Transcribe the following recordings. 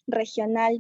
regional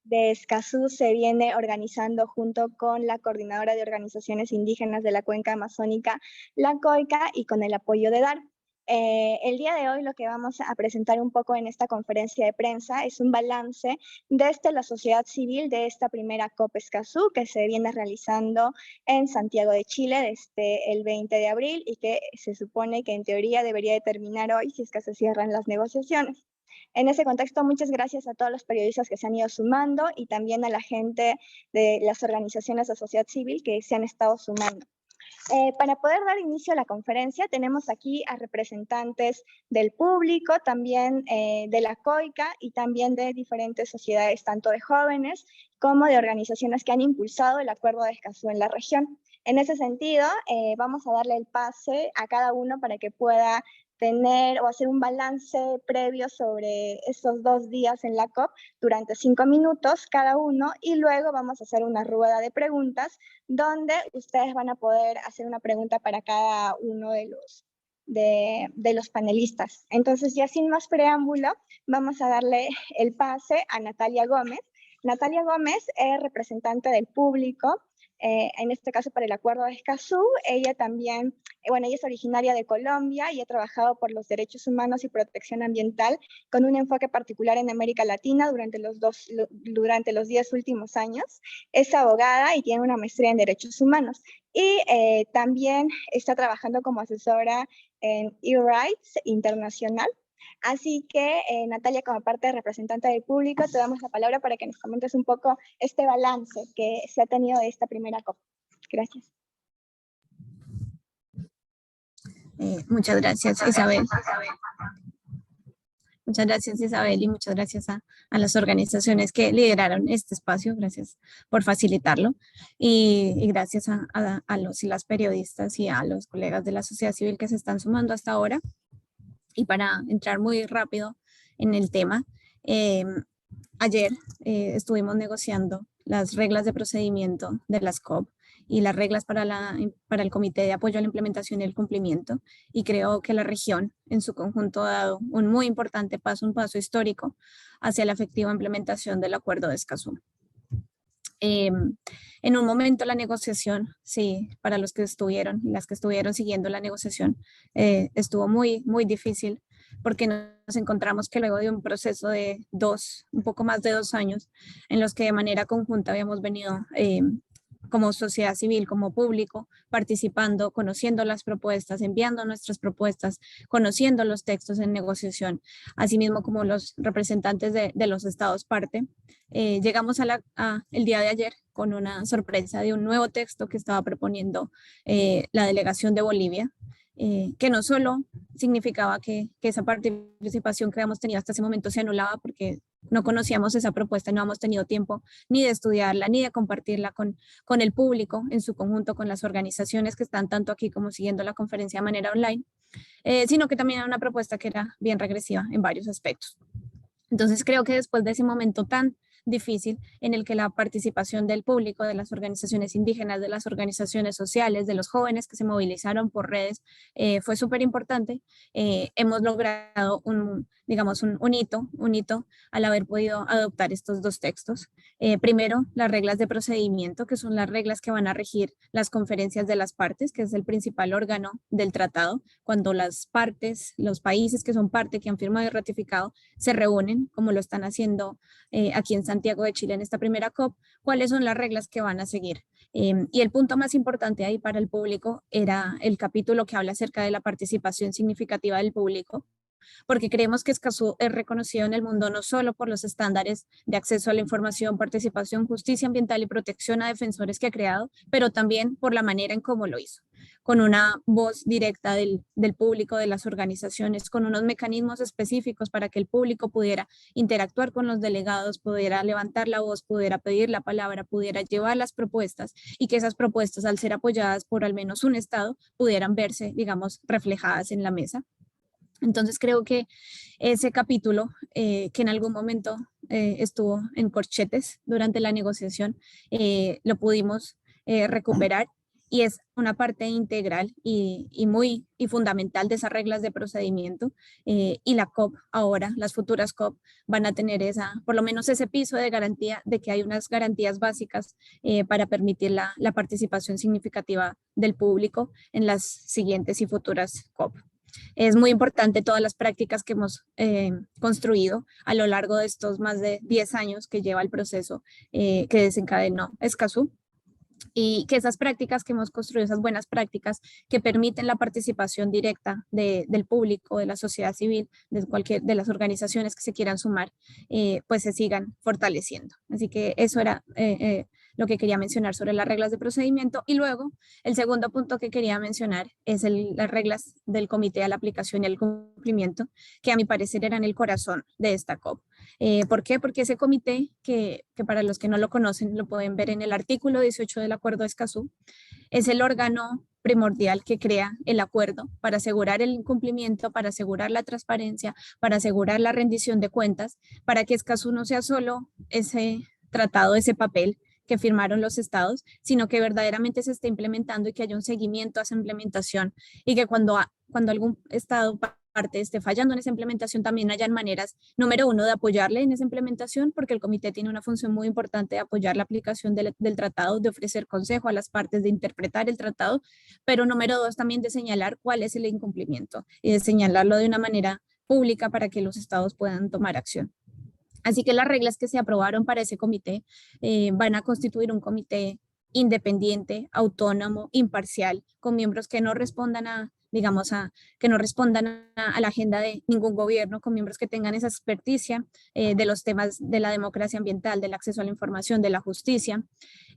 de Escazú se viene organizando junto con la Coordinadora de Organizaciones Indígenas de la Cuenca Amazónica, la COICA, y con el apoyo de DAR. El día de hoy lo que vamos a presentar un poco en esta conferencia de prensa es un balance desde la sociedad civil de esta primera COP Escazú que se viene realizando en Santiago de Chile desde el 20 de abril y que se supone que en teoría debería de terminar hoy si es que se cierran las negociaciones. En ese contexto, muchas gracias a todos los periodistas que se han ido sumando y también a la gente de las organizaciones de sociedad civil que se han estado sumando. Para poder dar inicio a la conferencia, tenemos aquí a representantes del público, también de la COICA y también de diferentes sociedades, tanto de jóvenes como de organizaciones que han impulsado el Acuerdo de Escazú en la región. En ese sentido, vamos a darle el pase a cada uno para que pueda tener o hacer un balance previo sobre estos 2 días en la COP durante 5 minutos cada uno y luego vamos a hacer una rueda de preguntas donde ustedes van a poder hacer una pregunta para cada uno de los panelistas. Entonces, ya sin más preámbulo, vamos a darle el pase a Natalia Gómez. Natalia Gómez es representante del público, en este caso para el Acuerdo de Escazú. Ella también, ella es originaria de Colombia y ha trabajado por los derechos humanos y protección ambiental con un enfoque particular en América Latina durante los 10 últimos años. Es abogada y tiene una maestría en derechos humanos. Y también está trabajando como asesora en E-Rights Internacional. Así que, Natalia, como parte de representante del público, te damos la palabra para que nos comentes un poco este balance que se ha tenido de esta primera COP. Gracias. Muchas gracias, Isabel. Muchas gracias, Isabel, y muchas gracias a las organizaciones que lideraron este espacio. Gracias por facilitarlo. Y gracias a los y las periodistas y a los colegas de la sociedad civil que se están sumando hasta ahora. Y para entrar muy rápido en el tema, ayer estuvimos negociando las reglas de procedimiento de las COP y las reglas para el Comité de Apoyo a la Implementación y el Cumplimiento, y creo que la región en su conjunto ha dado un muy importante paso, un paso histórico hacia la efectiva implementación del Acuerdo de Escazú. En un momento la negociación, sí, para los que estuvieron, las que estuvieron siguiendo la negociación, estuvo muy, muy difícil porque nos encontramos que luego de un proceso de un poco más de 2 años, en los que de manera conjunta habíamos venido como sociedad civil, como público, participando, conociendo las propuestas, enviando nuestras propuestas, conociendo los textos en negociación, asimismo como los representantes de los estados parte. Llegamos el día de ayer con una sorpresa de un nuevo texto que estaba proponiendo la delegación de Bolivia, que no solo significaba que esa participación que habíamos tenido hasta ese momento se anulaba porque no conocíamos esa propuesta, no hemos tenido tiempo ni de estudiarla, ni de compartirla con el público en su conjunto, con las organizaciones que están tanto aquí como siguiendo la conferencia de manera online, sino que también era una propuesta que era bien regresiva en varios aspectos. Entonces creo que después de ese momento tan difícil en el que la participación del público, de las organizaciones indígenas, de las organizaciones sociales, de los jóvenes que se movilizaron por redes, fue súper importante. Hemos logrado un hito al haber podido adoptar estos 2 textos. Primero, las reglas de procedimiento, que son las reglas que van a regir las conferencias de las partes, que es el principal órgano del tratado, cuando las partes, los países que son parte, que han firmado y ratificado, se reúnen, como lo están haciendo aquí en Santiago de Chile en esta primera COP, cuáles son las reglas que van a seguir. Y el punto más importante ahí para el público era el capítulo que habla acerca de la participación significativa del público, porque creemos que Escazú es reconocido en el mundo no solo por los estándares de acceso a la información, participación, justicia ambiental y protección a defensores que ha creado, pero también por la manera en cómo lo hizo, con una voz directa del público, de las organizaciones, con unos mecanismos específicos para que el público pudiera interactuar con los delegados, pudiera levantar la voz, pudiera pedir la palabra, pudiera llevar las propuestas y que esas propuestas, al ser apoyadas por al menos un estado, pudieran verse, digamos, reflejadas en la mesa. Entonces creo que ese capítulo, que en algún momento estuvo en corchetes durante la negociación, lo pudimos recuperar y es una parte integral y fundamental de esas reglas de procedimiento, y la COP ahora, las futuras COP van a tener por lo menos ese piso de garantía de que hay unas garantías básicas para permitir la participación significativa del público en las siguientes y futuras COP. Es muy importante todas las prácticas que hemos construido a lo largo de estos más de 10 años que lleva el proceso que desencadenó Escazú, y que esas prácticas que hemos construido, esas buenas prácticas que permiten la participación directa del público, de la sociedad civil, de las organizaciones que se quieran sumar, pues se sigan fortaleciendo. Así que eso era lo que quería mencionar sobre las reglas de procedimiento. Y luego, el segundo punto que quería mencionar es las reglas del comité a la aplicación y al cumplimiento, que a mi parecer eran el corazón de esta COP. ¿Por qué? Porque ese comité, que para los que no lo conocen, lo pueden ver en el artículo 18 del Acuerdo de Escazú, es el órgano primordial que crea el acuerdo para asegurar el cumplimiento, para asegurar la transparencia, para asegurar la rendición de cuentas, para que Escazú no sea solo ese tratado, ese papel que firmaron los estados, sino que verdaderamente se esté implementando y que haya un seguimiento a esa implementación, y que cuando algún estado parte esté fallando en esa implementación, también hayan maneras, número uno, de apoyarle en esa implementación, porque el comité tiene una función muy importante de apoyar la aplicación del tratado, de ofrecer consejo a las partes, de interpretar el tratado, pero número dos, también de señalar cuál es el incumplimiento y de señalarlo de una manera pública para que los estados puedan tomar acción. Así que las reglas que se aprobaron para ese comité van a constituir un comité independiente, autónomo, imparcial, con miembros que no respondan que no respondan a la agenda de ningún gobierno, con miembros que tengan esa experticia de los temas de la democracia ambiental, del acceso a la información, de la justicia,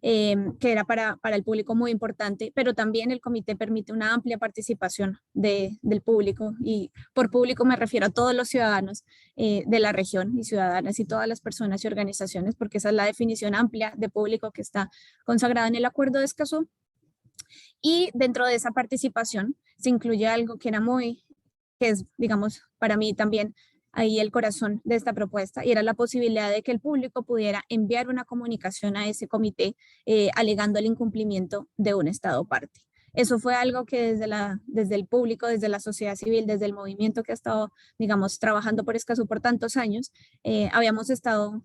que era para el público muy importante, pero también el comité permite una amplia participación del público, y por público me refiero a todos los ciudadanos de la región y ciudadanas y todas las personas y organizaciones, porque esa es la definición amplia de público que está consagrada en el Acuerdo de Escazú. Y dentro de esa participación se incluye algo que es, digamos, para mí también ahí el corazón de esta propuesta, y era la posibilidad de que el público pudiera enviar una comunicación a ese comité alegando el incumplimiento de un estado parte. Eso fue algo que desde el público, desde la sociedad civil, desde el movimiento que ha estado, digamos, trabajando por Escazú por tantos años, habíamos estado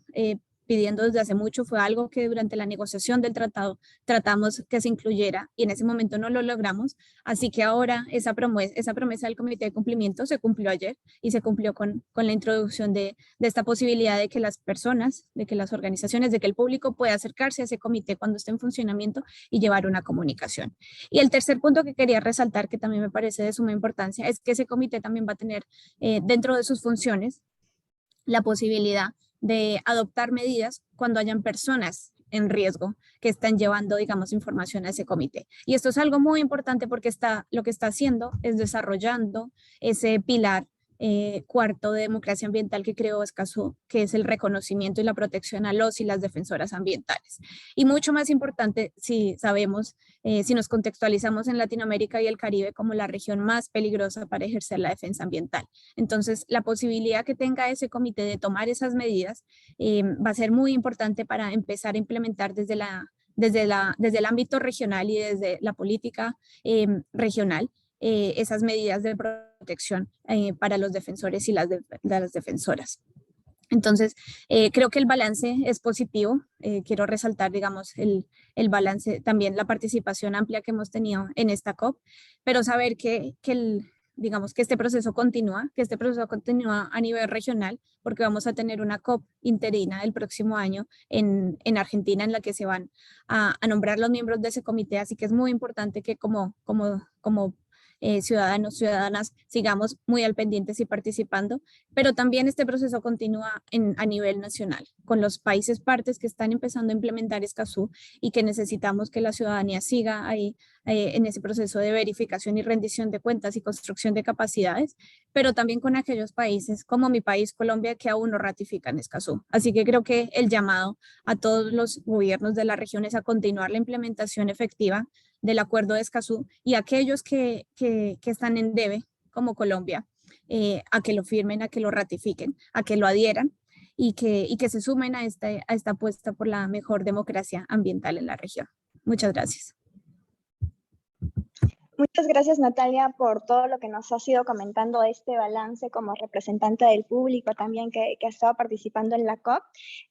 pidiendo desde hace mucho. Fue algo que durante la negociación del tratado tratamos que se incluyera, y en ese momento no lo logramos. Así que ahora esa promesa del comité de cumplimiento se cumplió ayer, y se cumplió con la introducción de esta posibilidad de que las personas, de que las organizaciones, de que el público pueda acercarse a ese comité cuando esté en funcionamiento y llevar una comunicación. Y el tercer punto que quería resaltar, que también me parece de suma importancia, es que ese comité también va a tener dentro de sus funciones la posibilidad de adoptar medidas cuando hayan personas en riesgo que están llevando, digamos, información a ese comité. Y esto es algo muy importante, porque lo que está haciendo es desarrollando ese pilar cuarto de democracia ambiental que creó Escazú, que es el reconocimiento y la protección a los y las defensoras ambientales. Y mucho más importante, si sabemos, si nos contextualizamos en Latinoamérica y el Caribe como la región más peligrosa para ejercer la defensa ambiental. Entonces, la posibilidad que tenga ese comité de tomar esas medidas va a ser muy importante para empezar a implementar desde el ámbito regional y desde la política regional esas medidas de protección para los defensores y las defensoras. Entonces, creo que el balance es positivo. Quiero resaltar, digamos, el balance, también la participación amplia que hemos tenido en esta COP, pero saber digamos, que este proceso continúa, a nivel regional, porque vamos a tener una COP interina el próximo año en Argentina, en la que se van a nombrar los miembros de ese comité. Así que es muy importante que como ciudadanos, ciudadanas, sigamos muy al pendientes y participando, pero también este proceso continúa a nivel nacional, con los países partes que están empezando a implementar Escazú, y que necesitamos que la ciudadanía siga ahí en ese proceso de verificación y rendición de cuentas y construcción de capacidades, pero también con aquellos países como mi país, Colombia, que aún no ratifican Escazú. Así que creo que el llamado a todos los gobiernos de las regiones a continuar la implementación efectiva del Acuerdo de Escazú, y aquellos que están en debe, como Colombia, a que lo firmen, a que lo ratifiquen, a que lo adhieran, y que se sumen a esta apuesta por la mejor democracia ambiental en la región. Muchas gracias. Muchas gracias, Natalia, por todo lo que nos has ido comentando de este balance como representante del público también que ha estado participando en la COP.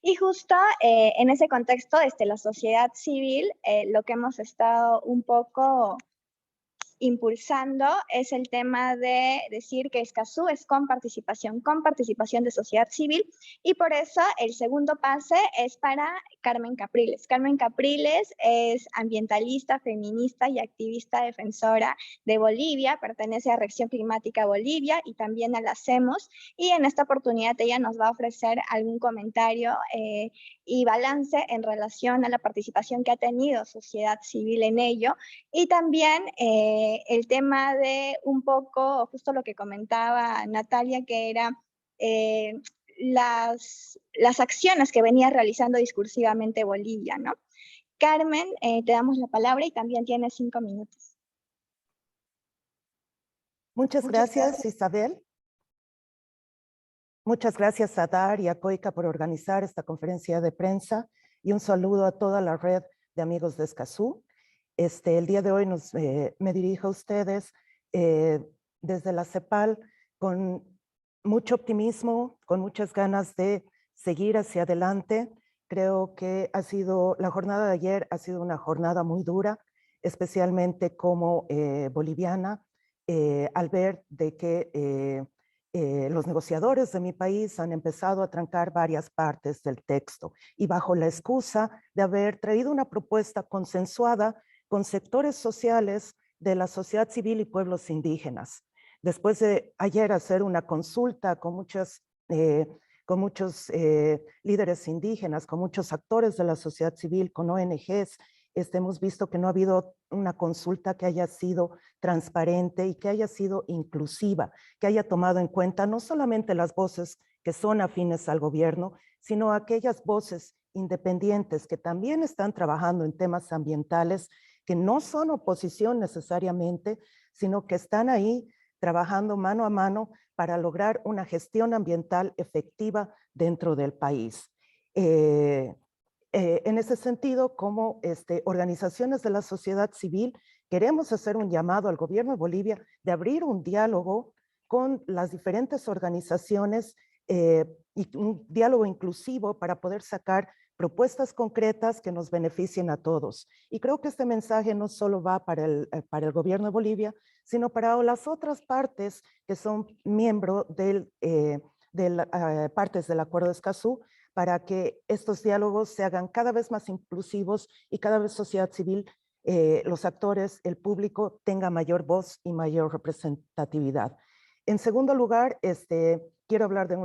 Y justo en ese contexto, la sociedad civil, lo que hemos estado un poco impulsando es el tema de decir que Escazú es con participación de sociedad civil, y por eso el segundo pase es para Carmen Capriles. Carmen Capriles es ambientalista, feminista y activista defensora de Bolivia, pertenece a Reacción Climática Bolivia y también a la CEMOS, y en esta oportunidad ella nos va a ofrecer algún comentario y balance en relación a la participación que ha tenido sociedad civil en ello, y también el tema de un poco, justo lo que comentaba Natalia, que era eh, las acciones que venía realizando discursivamente Bolivia, ¿no? Carmen, te damos la palabra y también tienes 5 minutos. Muchas gracias, Isabel. Muchas gracias a DAR y a COICA por organizar esta conferencia de prensa, y un saludo a toda la red de amigos de Escazú. El día de hoy me dirijo a ustedes desde la CEPAL con mucho optimismo, con muchas ganas de seguir hacia adelante. Creo que la jornada de ayer ha sido una jornada muy dura, especialmente como boliviana, al ver de que los negociadores de mi país han empezado a trancar varias partes del texto, y bajo la excusa de haber traído una propuesta consensuada con sectores sociales de la sociedad civil y pueblos indígenas. Después de ayer hacer una consulta con muchos líderes indígenas, con muchos actores de la sociedad civil, con ONGs, hemos visto que no ha habido una consulta que haya sido transparente y que haya sido inclusiva, que haya tomado en cuenta no solamente las voces que son afines al gobierno, sino aquellas voces independientes que también están trabajando en temas ambientales, que no son oposición necesariamente, sino que están ahí trabajando mano a mano para lograr una gestión ambiental efectiva dentro del país. En ese sentido, como organizaciones de la sociedad civil, queremos hacer un llamado al gobierno de Bolivia de abrir un diálogo con las diferentes organizaciones y un diálogo inclusivo para poder sacar propuestas concretas que nos beneficien a todos. Y creo que este mensaje no solo va para el gobierno de Bolivia, sino para las otras partes que son miembros de partes del Acuerdo de Escazú, para que estos diálogos se hagan cada vez más inclusivos y cada vez sociedad civil, los actores, el público, tenga mayor voz y mayor representatividad. En segundo lugar, quiero hablar de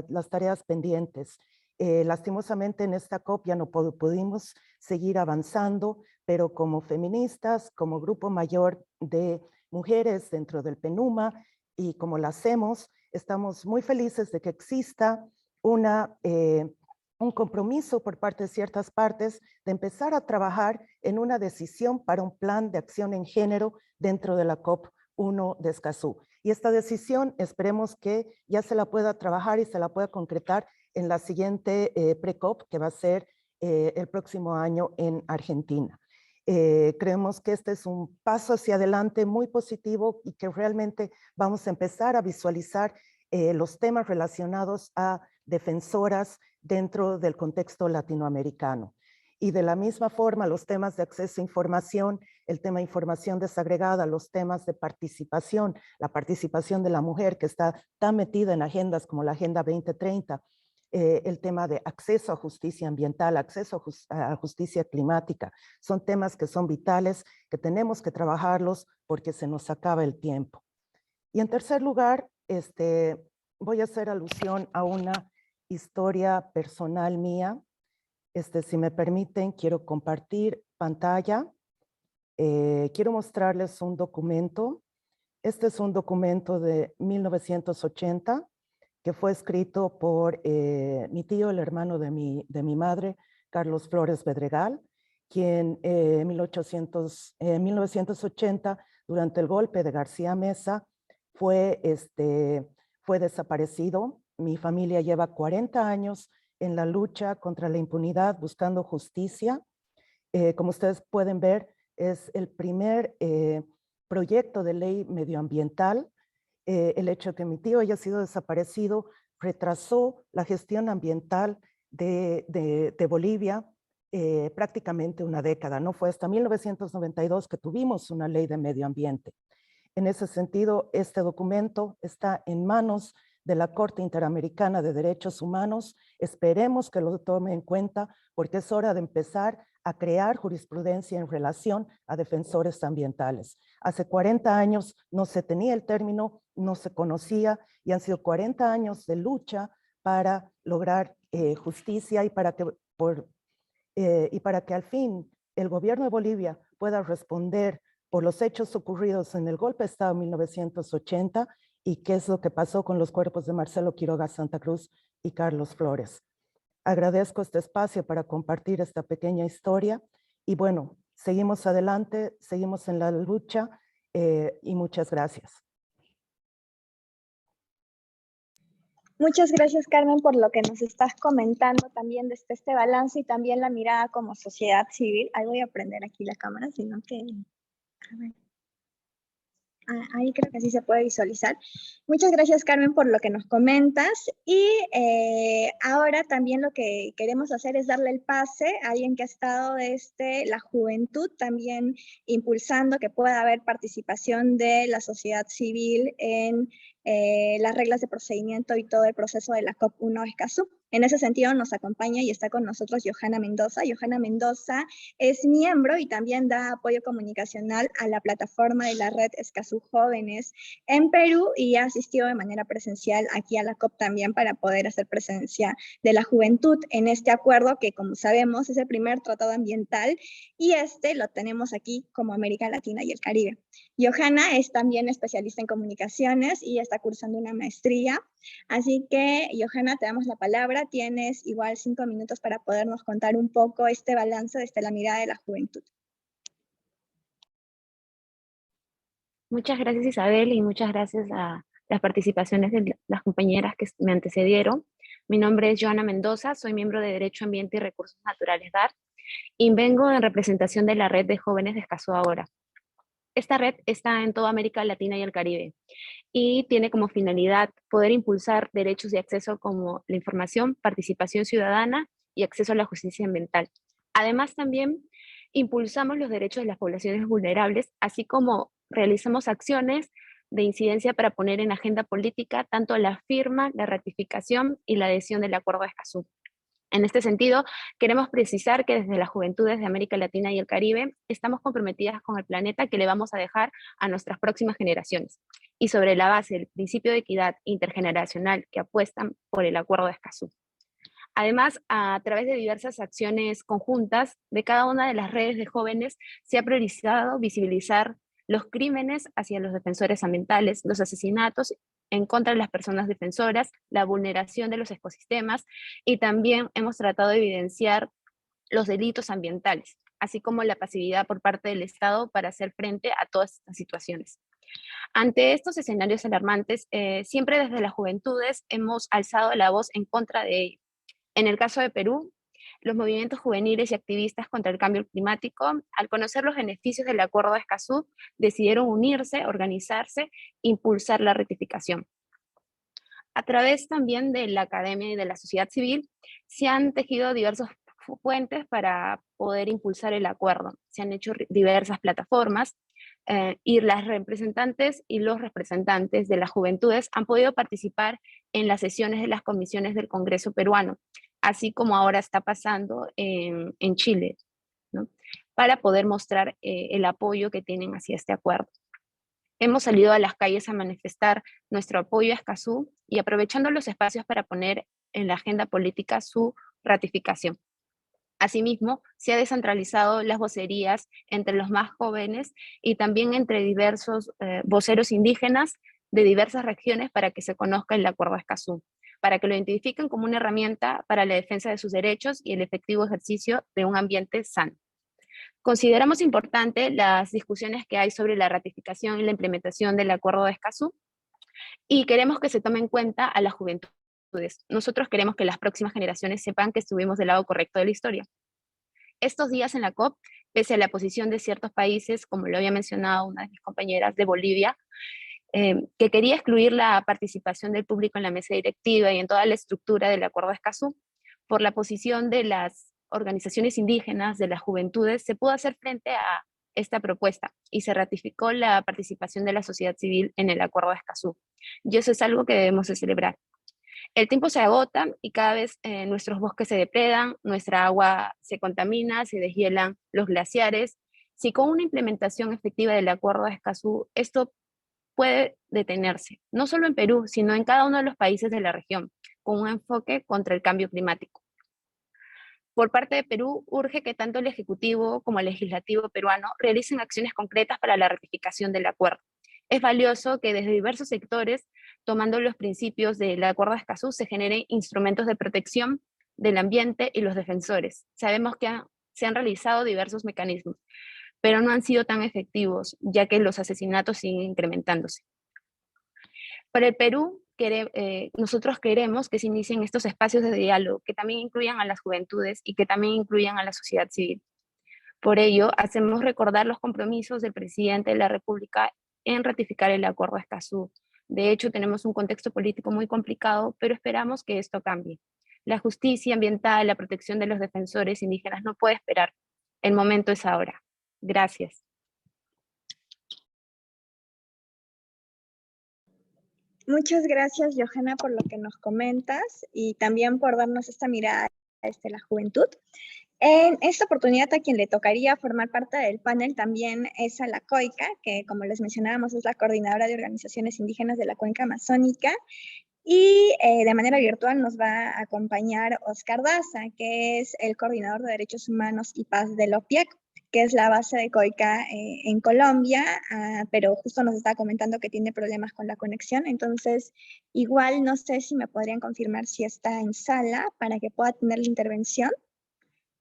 las tareas pendientes. Lastimosamente en esta COP ya no pudimos seguir avanzando, pero como feministas, como grupo mayor de mujeres dentro del PENUMA y como la hacemos, estamos muy felices de que exista un compromiso por parte de ciertas partes de empezar a trabajar en una decisión para un plan de acción en género dentro de la COP1 de Escazú. Y esta decisión esperemos que ya se la pueda trabajar y se la pueda concretar en la siguiente pre-COP, que va a ser el próximo año en Argentina. Creemos que este es un paso hacia adelante muy positivo y que realmente vamos a empezar a visualizar los temas relacionados a defensoras dentro del contexto latinoamericano. Y de la misma forma, los temas de acceso a información, el tema de información desagregada, los temas de participación, la participación de la mujer que está tan metida en agendas como la Agenda 2030, el tema de acceso a justicia ambiental, acceso a justicia climática, son temas que son vitales, que tenemos que trabajarlos porque se nos acaba el tiempo. Y en tercer lugar, voy a hacer alusión a una historia personal mía. Si me permiten, quiero compartir pantalla. Quiero mostrarles un documento. Este es un documento de 1980 que fue escrito por mi tío, el hermano de mi madre, Carlos Flores Bedregal, quien en 1980, durante el golpe de García Meza, fue desaparecido. Mi familia lleva 40 años en la lucha contra la impunidad, buscando justicia. Como ustedes pueden ver, es el primer proyecto de ley medioambiental. El hecho de que mi tío haya sido desaparecido retrasó la gestión ambiental de Bolivia prácticamente una década. No fue hasta 1992 que tuvimos una ley de medio ambiente. En ese sentido, este documento está en manos de la Corte Interamericana de Derechos Humanos. Esperemos que lo tome en cuenta porque es hora de empezar a crear jurisprudencia en relación a defensores ambientales. Hace 40 años no se tenía el término, no se conocía y han sido 40 años de lucha para lograr justicia y para que al fin el gobierno de Bolivia pueda responder por los hechos ocurridos en el golpe de Estado de 1980 y qué es lo que pasó con los cuerpos de Marcelo Quiroga Santa Cruz y Carlos Flores. Agradezco este espacio para compartir esta pequeña historia y bueno, seguimos adelante, seguimos en la lucha y muchas gracias. Muchas gracias, Carmen, por lo que nos estás comentando también desde este balance y también la mirada como sociedad civil. Ahí voy a prender aquí la cámara, sino que... A ver. Ahí creo que sí se puede visualizar. Muchas gracias, Carmen, por lo que nos comentas. Y ahora también lo que queremos hacer es darle el pase a alguien que ha estado desde la juventud, también impulsando que pueda haber participación de la sociedad civil en las reglas de procedimiento y todo el proceso de la COP1 Escazú. En ese sentido nos acompaña y está con nosotros Johanna Mendoza. Johanna Mendoza es miembro y también da apoyo comunicacional a la plataforma de la red Escazú Jóvenes en Perú y ha asistido de manera presencial aquí a la COP también para poder hacer presencia de la juventud en este acuerdo que, como sabemos, es el primer tratado ambiental y este lo tenemos aquí como América Latina y el Caribe. Johanna es también especialista en comunicaciones y está cursando una maestría. Así que, Johanna, te damos la palabra. Tienes igual 5 minutos para podernos contar un poco este balance desde la mirada de la juventud. Muchas gracias, Isabel, y muchas gracias a las participaciones de las compañeras que me antecedieron. Mi nombre es Johanna Mendoza, soy miembro de Derecho Ambiente y Recursos Naturales DAR y vengo en representación de la Red de Jóvenes de Escazú Ahora. Esta red está en toda América Latina y el Caribe y tiene como finalidad poder impulsar derechos de acceso como la información, participación ciudadana y acceso a la justicia ambiental. Además, también impulsamos los derechos de las poblaciones vulnerables, así como realizamos acciones de incidencia para poner en agenda política tanto la firma, la ratificación y la adhesión del Acuerdo de Escazú. En este sentido, queremos precisar que desde las juventudes de América Latina y el Caribe estamos comprometidas con el planeta que le vamos a dejar a nuestras próximas generaciones. Y sobre la base del principio de equidad intergeneracional que apuestan por el Acuerdo de Escazú. Además, a través de diversas acciones conjuntas de cada una de las redes de jóvenes, se ha priorizado visibilizar los crímenes hacia los defensores ambientales, los asesinatos en contra de las personas defensoras, la vulneración de los ecosistemas y también hemos tratado de evidenciar los delitos ambientales, así como la pasividad por parte del Estado para hacer frente a todas estas situaciones. Ante estos escenarios alarmantes, siempre desde las juventudes hemos alzado la voz en contra de ello. En el caso de Perú, los movimientos juveniles y activistas contra el cambio climático, al conocer los beneficios del Acuerdo de Escazú, decidieron unirse, organizarse, impulsar la ratificación. A través también de la academia y de la sociedad civil, se han tejido diversos puentes para poder impulsar el acuerdo. Se han hecho diversas plataformas y las representantes y los representantes de las juventudes han podido participar en las sesiones de las comisiones del Congreso peruano, así como ahora está pasando en Chile, ¿no? Para poder mostrar el apoyo que tienen hacia este acuerdo. Hemos salido a las calles a manifestar nuestro apoyo a Escazú y aprovechando los espacios para poner en la agenda política su ratificación. Asimismo, se ha descentralizado las vocerías entre los más jóvenes y también entre diversos voceros indígenas de diversas regiones para que se conozca el Acuerdo de Escazú, para que lo identifiquen como una herramienta para la defensa de sus derechos y el efectivo ejercicio de un ambiente sano. Consideramos importante las discusiones que hay sobre la ratificación y la implementación del Acuerdo de Escazú y queremos que se tome en cuenta a las juventudes. Nosotros queremos que las próximas generaciones sepan que estuvimos del lado correcto de la historia. Estos días en la COP pese a la posición de ciertos países, como lo había mencionado una de mis compañeras de Bolivia, que quería excluir la participación del público en la mesa directiva y en toda la estructura del Acuerdo de Escazú. Por la posición de las organizaciones indígenas, de las juventudes, se pudo hacer frente a esta propuesta y se ratificó la participación de la sociedad civil en el Acuerdo de Escazú. Y eso es algo que debemos de celebrar. El tiempo se agota y cada vez nuestros bosques se depredan, nuestra agua se contamina, se deshielan los glaciares. Si con una implementación efectiva del Acuerdo de Escazú esto puede detenerse, no solo en Perú, sino en cada uno de los países de la región, con un enfoque contra el cambio climático. Por parte de Perú, urge que tanto el Ejecutivo como el Legislativo peruano realicen acciones concretas para la ratificación del acuerdo. Es valioso que desde diversos sectores, tomando los principios del Acuerdo de Escazú, se generen instrumentos de protección del ambiente y los defensores. Sabemos que se han realizado diversos mecanismos, pero no han sido tan efectivos, ya que los asesinatos siguen incrementándose. Para el Perú, nosotros queremos que se inicien estos espacios de diálogo, que también incluyan a las juventudes y que también incluyan a la sociedad civil. Por ello, hacemos recordar los compromisos del presidente de la República en ratificar el Acuerdo de Escazú. De hecho, tenemos un contexto político muy complicado, pero esperamos que esto cambie. La justicia ambiental, la protección de los defensores indígenas no puede esperar. El momento es ahora. Gracias. Muchas gracias, Johanna, por lo que nos comentas y también por darnos esta mirada desde la juventud. En esta oportunidad a quien le tocaría formar parte del panel también es a la COICA, que como les mencionábamos es la Coordinadora de Organizaciones Indígenas de la Cuenca Amazónica, y de manera virtual nos va a acompañar Oscar Daza, que es el Coordinador de Derechos Humanos y Paz del OPIEC, que es la base de COICA en Colombia, pero justo nos está comentando que tiene problemas con la conexión, entonces igual no sé si me podrían confirmar si está en sala para que pueda tener la intervención,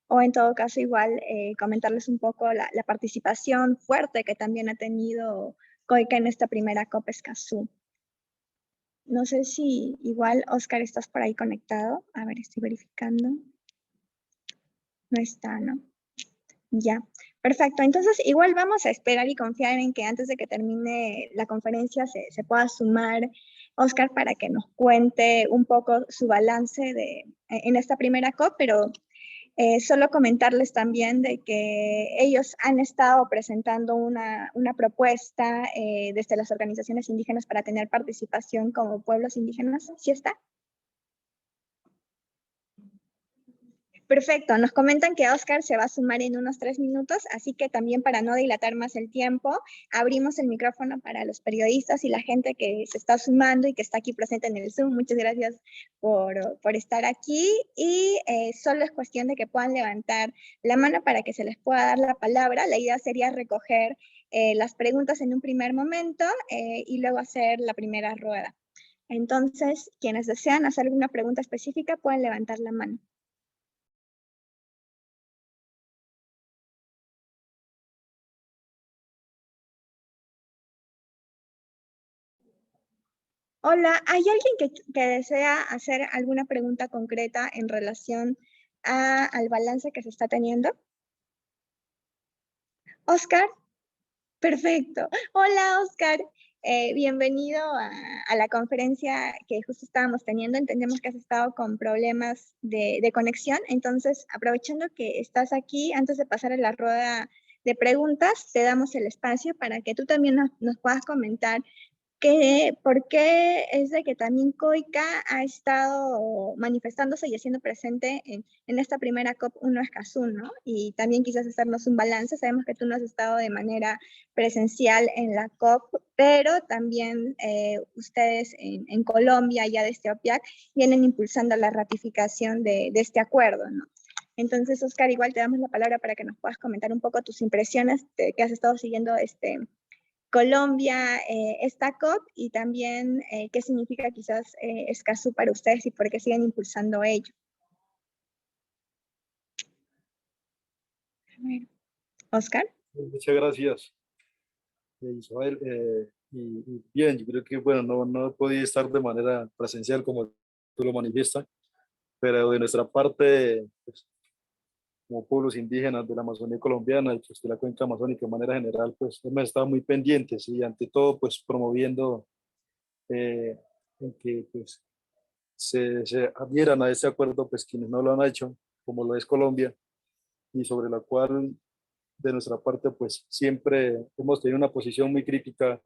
o en todo caso igual comentarles un poco la participación fuerte que también ha tenido COICA en esta primera COP Escazú. No sé si igual, Oscar, estás por ahí conectado. A ver, estoy verificando. No está, ¿no? Ya, perfecto. Entonces, igual vamos a esperar y confiar en que antes de que termine la conferencia se pueda sumar Oscar para que nos cuente un poco su balance en esta primera COP, pero solo comentarles también de que ellos han estado presentando una propuesta desde las organizaciones indígenas para tener participación como pueblos indígenas. ¿Sí está? Perfecto, nos comentan que Oscar se va a sumar en unos 3 minutos, así que también para no dilatar más el tiempo, abrimos el micrófono para los periodistas y la gente que se está sumando y que está aquí presente en el Zoom. Muchas gracias por estar aquí y solo es cuestión de que puedan levantar la mano para que se les pueda dar la palabra. La idea sería recoger las preguntas en un primer momento y luego hacer la primera rueda. Entonces, quienes desean hacer alguna pregunta específica pueden levantar la mano. Hola, ¿hay alguien que desea hacer alguna pregunta concreta en relación al balance que se está teniendo? Oscar, perfecto. Hola, Oscar. Bienvenido a la conferencia que justo estábamos teniendo. Entendemos que has estado con problemas de conexión, entonces aprovechando que estás aquí, antes de pasar a la rueda de preguntas, te damos el espacio para que tú también nos puedas comentar por qué es de que también COICA ha estado manifestándose y haciendo presente en esta primera COP1 Escazú, ¿no? Y también quizás hacernos un balance. Sabemos que tú no has estado de manera presencial en la COP, pero también ustedes en Colombia, ya desde OPIAC, vienen impulsando la ratificación de este acuerdo, ¿no? Entonces, Oscar, igual te damos la palabra para que nos puedas comentar un poco tus impresiones de que has estado siguiendo Colombia, esta COP, y también qué significa quizás Escazú para ustedes y por qué siguen impulsando ello. A ver, Oscar. Muchas gracias, Isabel. Y bien, yo creo que bueno, no podía estar de manera presencial como tú lo manifiestas, pero de nuestra parte, pues, como pueblos indígenas de la Amazonía colombiana y pues, de la cuenca amazónica de manera general, pues hemos estado muy pendientes y ante todo pues promoviendo en que pues, se adhieran a ese acuerdo pues quienes no lo han hecho, como lo es Colombia, y sobre la cual de nuestra parte pues siempre hemos tenido una posición muy crítica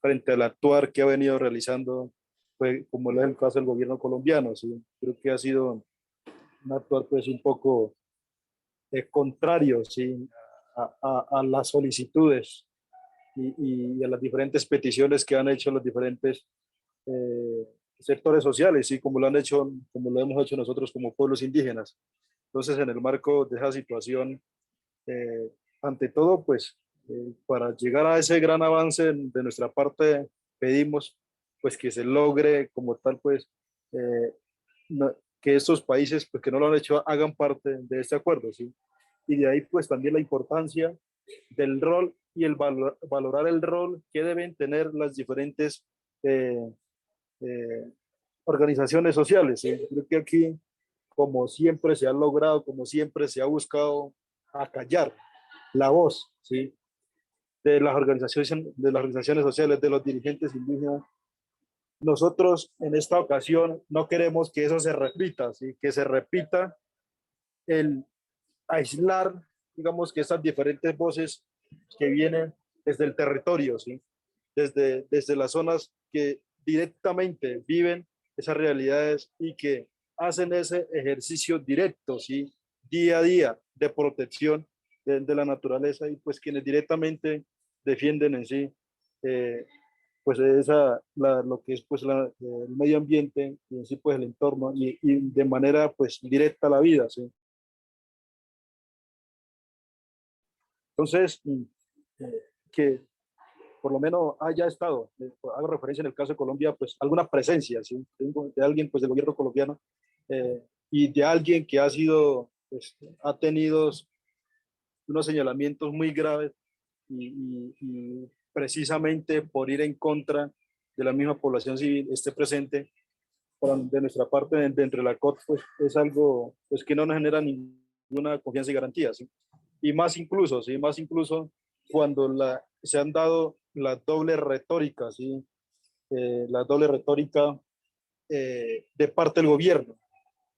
frente al actuar que ha venido realizando, pues, como es el caso del gobierno colombiano. ¿Sí? Creo que ha sido un actuar pues un poco contrario, ¿sí? A las solicitudes y a las diferentes peticiones que han hecho los diferentes eh, sectores sociales, ¿sí? Como lo han hecho, como lo hemos hecho nosotros como pueblos indígenas. Entonces, en el marco de esa situación, eh, ante todo, pues, para llegar a ese gran avance de nuestra parte, pedimos, pues, que se logre como tal, pues, eh, que estos países, pues, que no lo han hecho, hagan parte de este acuerdo, ¿sí? Y de ahí, pues, también la importancia del rol y el valorar el rol que deben tener las diferentes eh, eh, organizaciones sociales. ¿Sí? Creo que aquí, como siempre se ha logrado, como siempre se ha buscado acallar la voz, ¿sí? De las organizaciones sociales, de los dirigentes indígenas. Nosotros en esta ocasión no queremos que eso se repita, ¿sí? Que se repita el aislar, digamos, que esas diferentes voces que vienen desde el territorio, ¿sí? Desde las zonas que directamente viven esas realidades y que hacen ese ejercicio directo, ¿sí? Día a día de protección de la naturaleza y pues quienes directamente defienden en sí pues lo que es pues el medio ambiente y en sí pues el entorno y de manera pues directa la vida, ¿sí? Entonces, que por lo menos haya estado, hago referencia en el caso de Colombia, pues alguna presencia, ¿sí? De alguien pues del gobierno colombiano y de alguien que ha sido, pues, ha tenido unos señalamientos muy graves y precisamente por ir en contra de la misma población civil esté presente de nuestra parte dentro de la COT, pues es algo pues, que no nos genera ninguna confianza y garantía, ¿sí? Y más incluso, ¿sí? Más incluso cuando se han dado la doble retórica, ¿sí? La doble retórica de parte del gobierno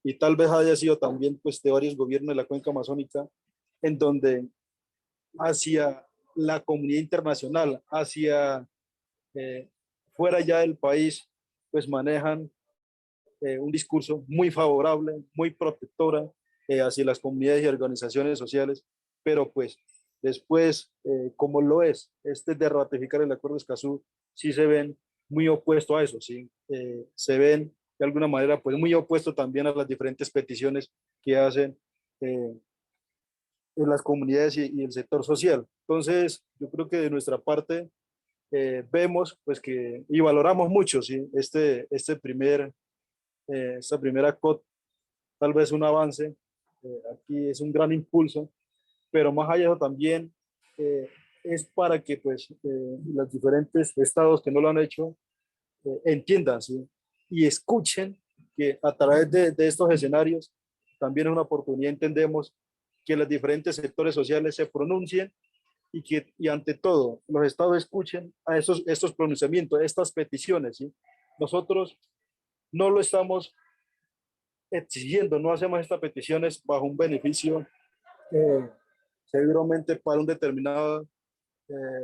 y tal vez haya sido también pues de varios gobiernos de la cuenca amazónica en donde hacia la comunidad internacional, hacia eh, fuera ya del país, pues manejan un discurso muy favorable, muy protectora hacia las comunidades y organizaciones sociales, pero pues después, como lo es de ratificar el acuerdo de Escazú, sí se ven muy opuestos a eso, ¿sí? Se ven de alguna manera pues muy opuestos también a las diferentes peticiones que hacen en las comunidades y el sector social. Entonces, yo creo que de nuestra parte vemos pues que y valoramos mucho, ¿sí? Esta primera COT, tal vez un avance, aquí es un gran impulso, pero más allá de eso también es para que pues los diferentes estados que no lo han hecho entiendan, ¿sí? Y escuchen que a través de estos escenarios también es una oportunidad, entendemos, que los diferentes sectores sociales se pronuncien y ante todo los estados escuchen a estos pronunciamientos, estas peticiones, ¿sí? Nosotros no lo estamos exigiendo, no hacemos estas peticiones bajo un beneficio seguramente para un determinado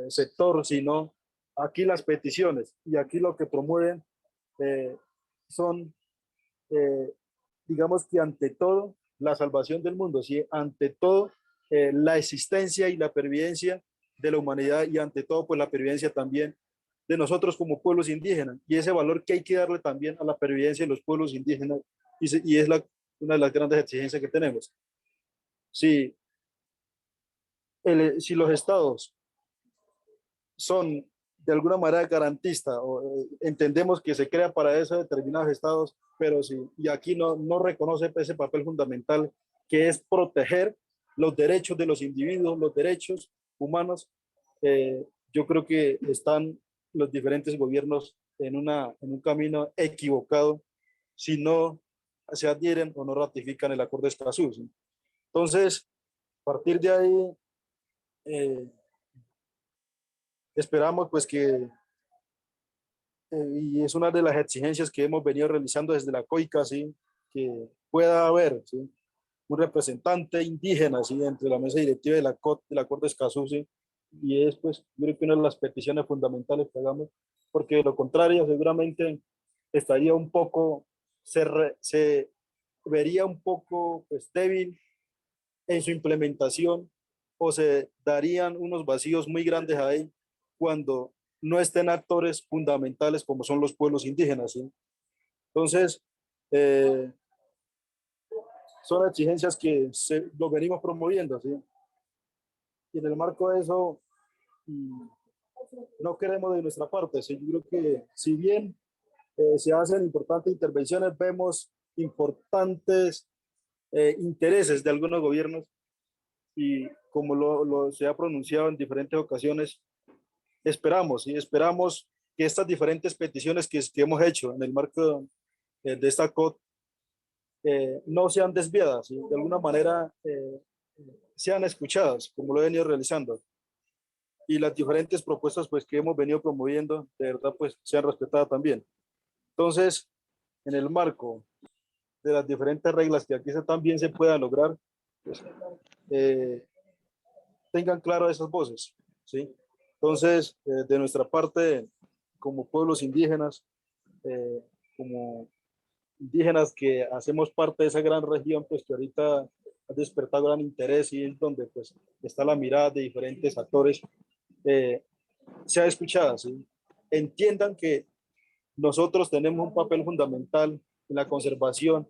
sector, sino aquí las peticiones y aquí lo que promueven son, eh, digamos que ante todo, la salvación del mundo, ¿sí? Ante todo, la existencia y la pervivencia de la humanidad y ante todo, pues la pervivencia también de nosotros como pueblos indígenas y ese valor que hay que darle también a la pervivencia de los pueblos indígenas y es una de las grandes exigencias que tenemos. Si, si los estados son de alguna manera garantistas o entendemos que se crea para esos determinados estados, pero sí, y aquí no reconoce ese papel fundamental que es proteger los derechos de los individuos, los derechos humanos. Yo creo que están los diferentes gobiernos en un camino equivocado si no se adhieren o no ratifican el acuerdo de Escazú. ¿Sí? Entonces, partir de ahí, esperamos pues que, y es una de las exigencias que hemos venido realizando desde la COICA, ¿sí? Que pueda haber, ¿sí? Un representante indígena, ¿sí? Entre la mesa directiva de la COT, de la Corte de Escazú, ¿sí? Y es pues, yo creo que una de las peticiones fundamentales que hagamos, porque de lo contrario seguramente estaría un poco, se vería un poco pues, débil en su implementación, o se darían unos vacíos muy grandes ahí cuando no estén actores fundamentales como son los pueblos indígenas, ¿sí? Entonces, son exigencias que lo venimos promoviendo, ¿sí? Y en el marco de eso, no queremos de nuestra parte, ¿sí? Yo creo que si bien se hacen importantes intervenciones, vemos importantes intereses de algunos gobiernos y como se ha pronunciado en diferentes ocasiones, esperamos, ¿sí? Esperamos que estas diferentes peticiones que hemos hecho en el marco de esta COT no sean desviadas, ¿sí? De alguna manera sean escuchadas, como lo he venido realizando. Y las diferentes propuestas pues, que hemos venido promoviendo, de verdad, pues sean respetadas también. Entonces, en el marco de las diferentes reglas que aquí también se puedan lograr, pues, tengan claro esas voces, ¿sí? Entonces, de nuestra parte, como pueblos indígenas, como indígenas que hacemos parte de esa gran región, pues que ahorita ha despertado gran interés y es donde pues está la mirada de diferentes actores, sea escuchada, ¿sí? Entiendan que nosotros tenemos un papel fundamental en la conservación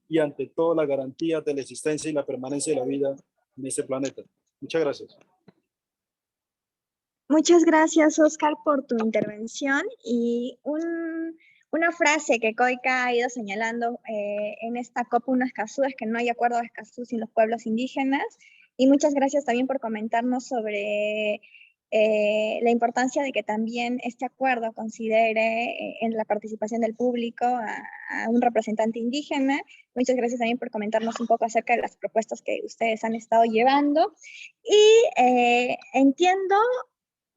y ante todo la garantía de la existencia y la permanencia de la vida en este planeta. Muchas gracias. Muchas gracias, Oscar, por tu intervención y una frase que COICA ha ido señalando en esta COP1 Escazú es que no hay acuerdo de Escazú sin los pueblos indígenas. Y muchas gracias también por comentarnos sobre la importancia de que también este acuerdo considere en la participación del público a un representante indígena. Muchas gracias también por comentarnos un poco acerca de las propuestas que ustedes han estado llevando. Y entiendo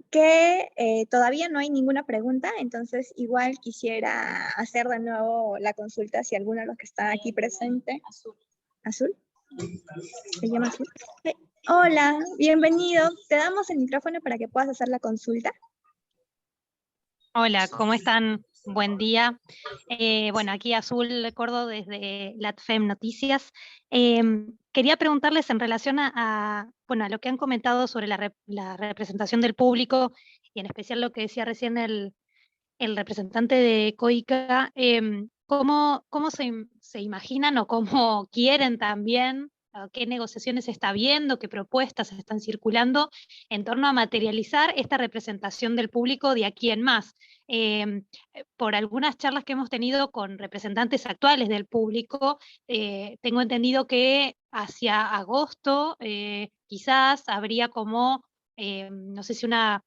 que todavía no hay ninguna pregunta, entonces igual quisiera hacer de nuevo la consulta si alguno de los que está aquí presente. ¿Azul? ¿Se llama Azul? Hola, bienvenido. Te damos el micrófono para que puedas hacer la consulta. Hola, ¿cómo están? Buen día. Bueno, aquí Azul Cordo desde LATFEM Noticias. Quería preguntarles en relación bueno, a lo que han comentado sobre la representación del público y en especial lo que decía recién el representante de COICA, ¿cómo se imaginan o cómo quieren también, qué negociaciones se está viendo, qué propuestas están circulando en torno a materializar esta representación del público de aquí en más? Por algunas charlas que hemos tenido con representantes actuales del público, tengo entendido que hacia agosto quizás habría como, no sé si una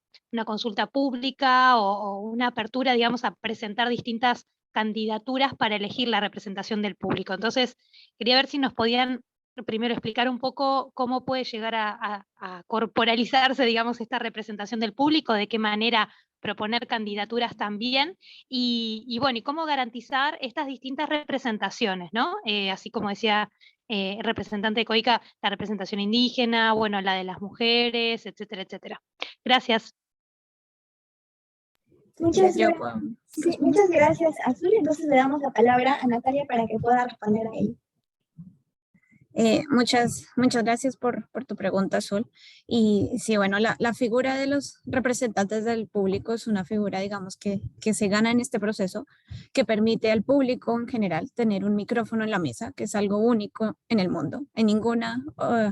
consulta pública o una apertura, digamos, a presentar distintas candidaturas para elegir la representación del público. Entonces, quería ver si nos podían primero explicar un poco cómo puede llegar a corporalizarse, digamos, esta representación del público, de qué manera proponer candidaturas también, y bueno, y cómo garantizar estas distintas representaciones, ¿no? Así como decía el representante de COICA, la representación indígena, bueno, la de las mujeres, etcétera, etcétera. Gracias. Muchas gracias, Azul. Entonces le damos la palabra a Natalia para que pueda responder a ella. Muchas gracias por tu pregunta, Azul. Y sí, bueno, la figura de los representantes del público es una figura, digamos, que se gana en este proceso, que permite al público en general tener un micrófono en la mesa, que es algo único en el mundo. En ninguna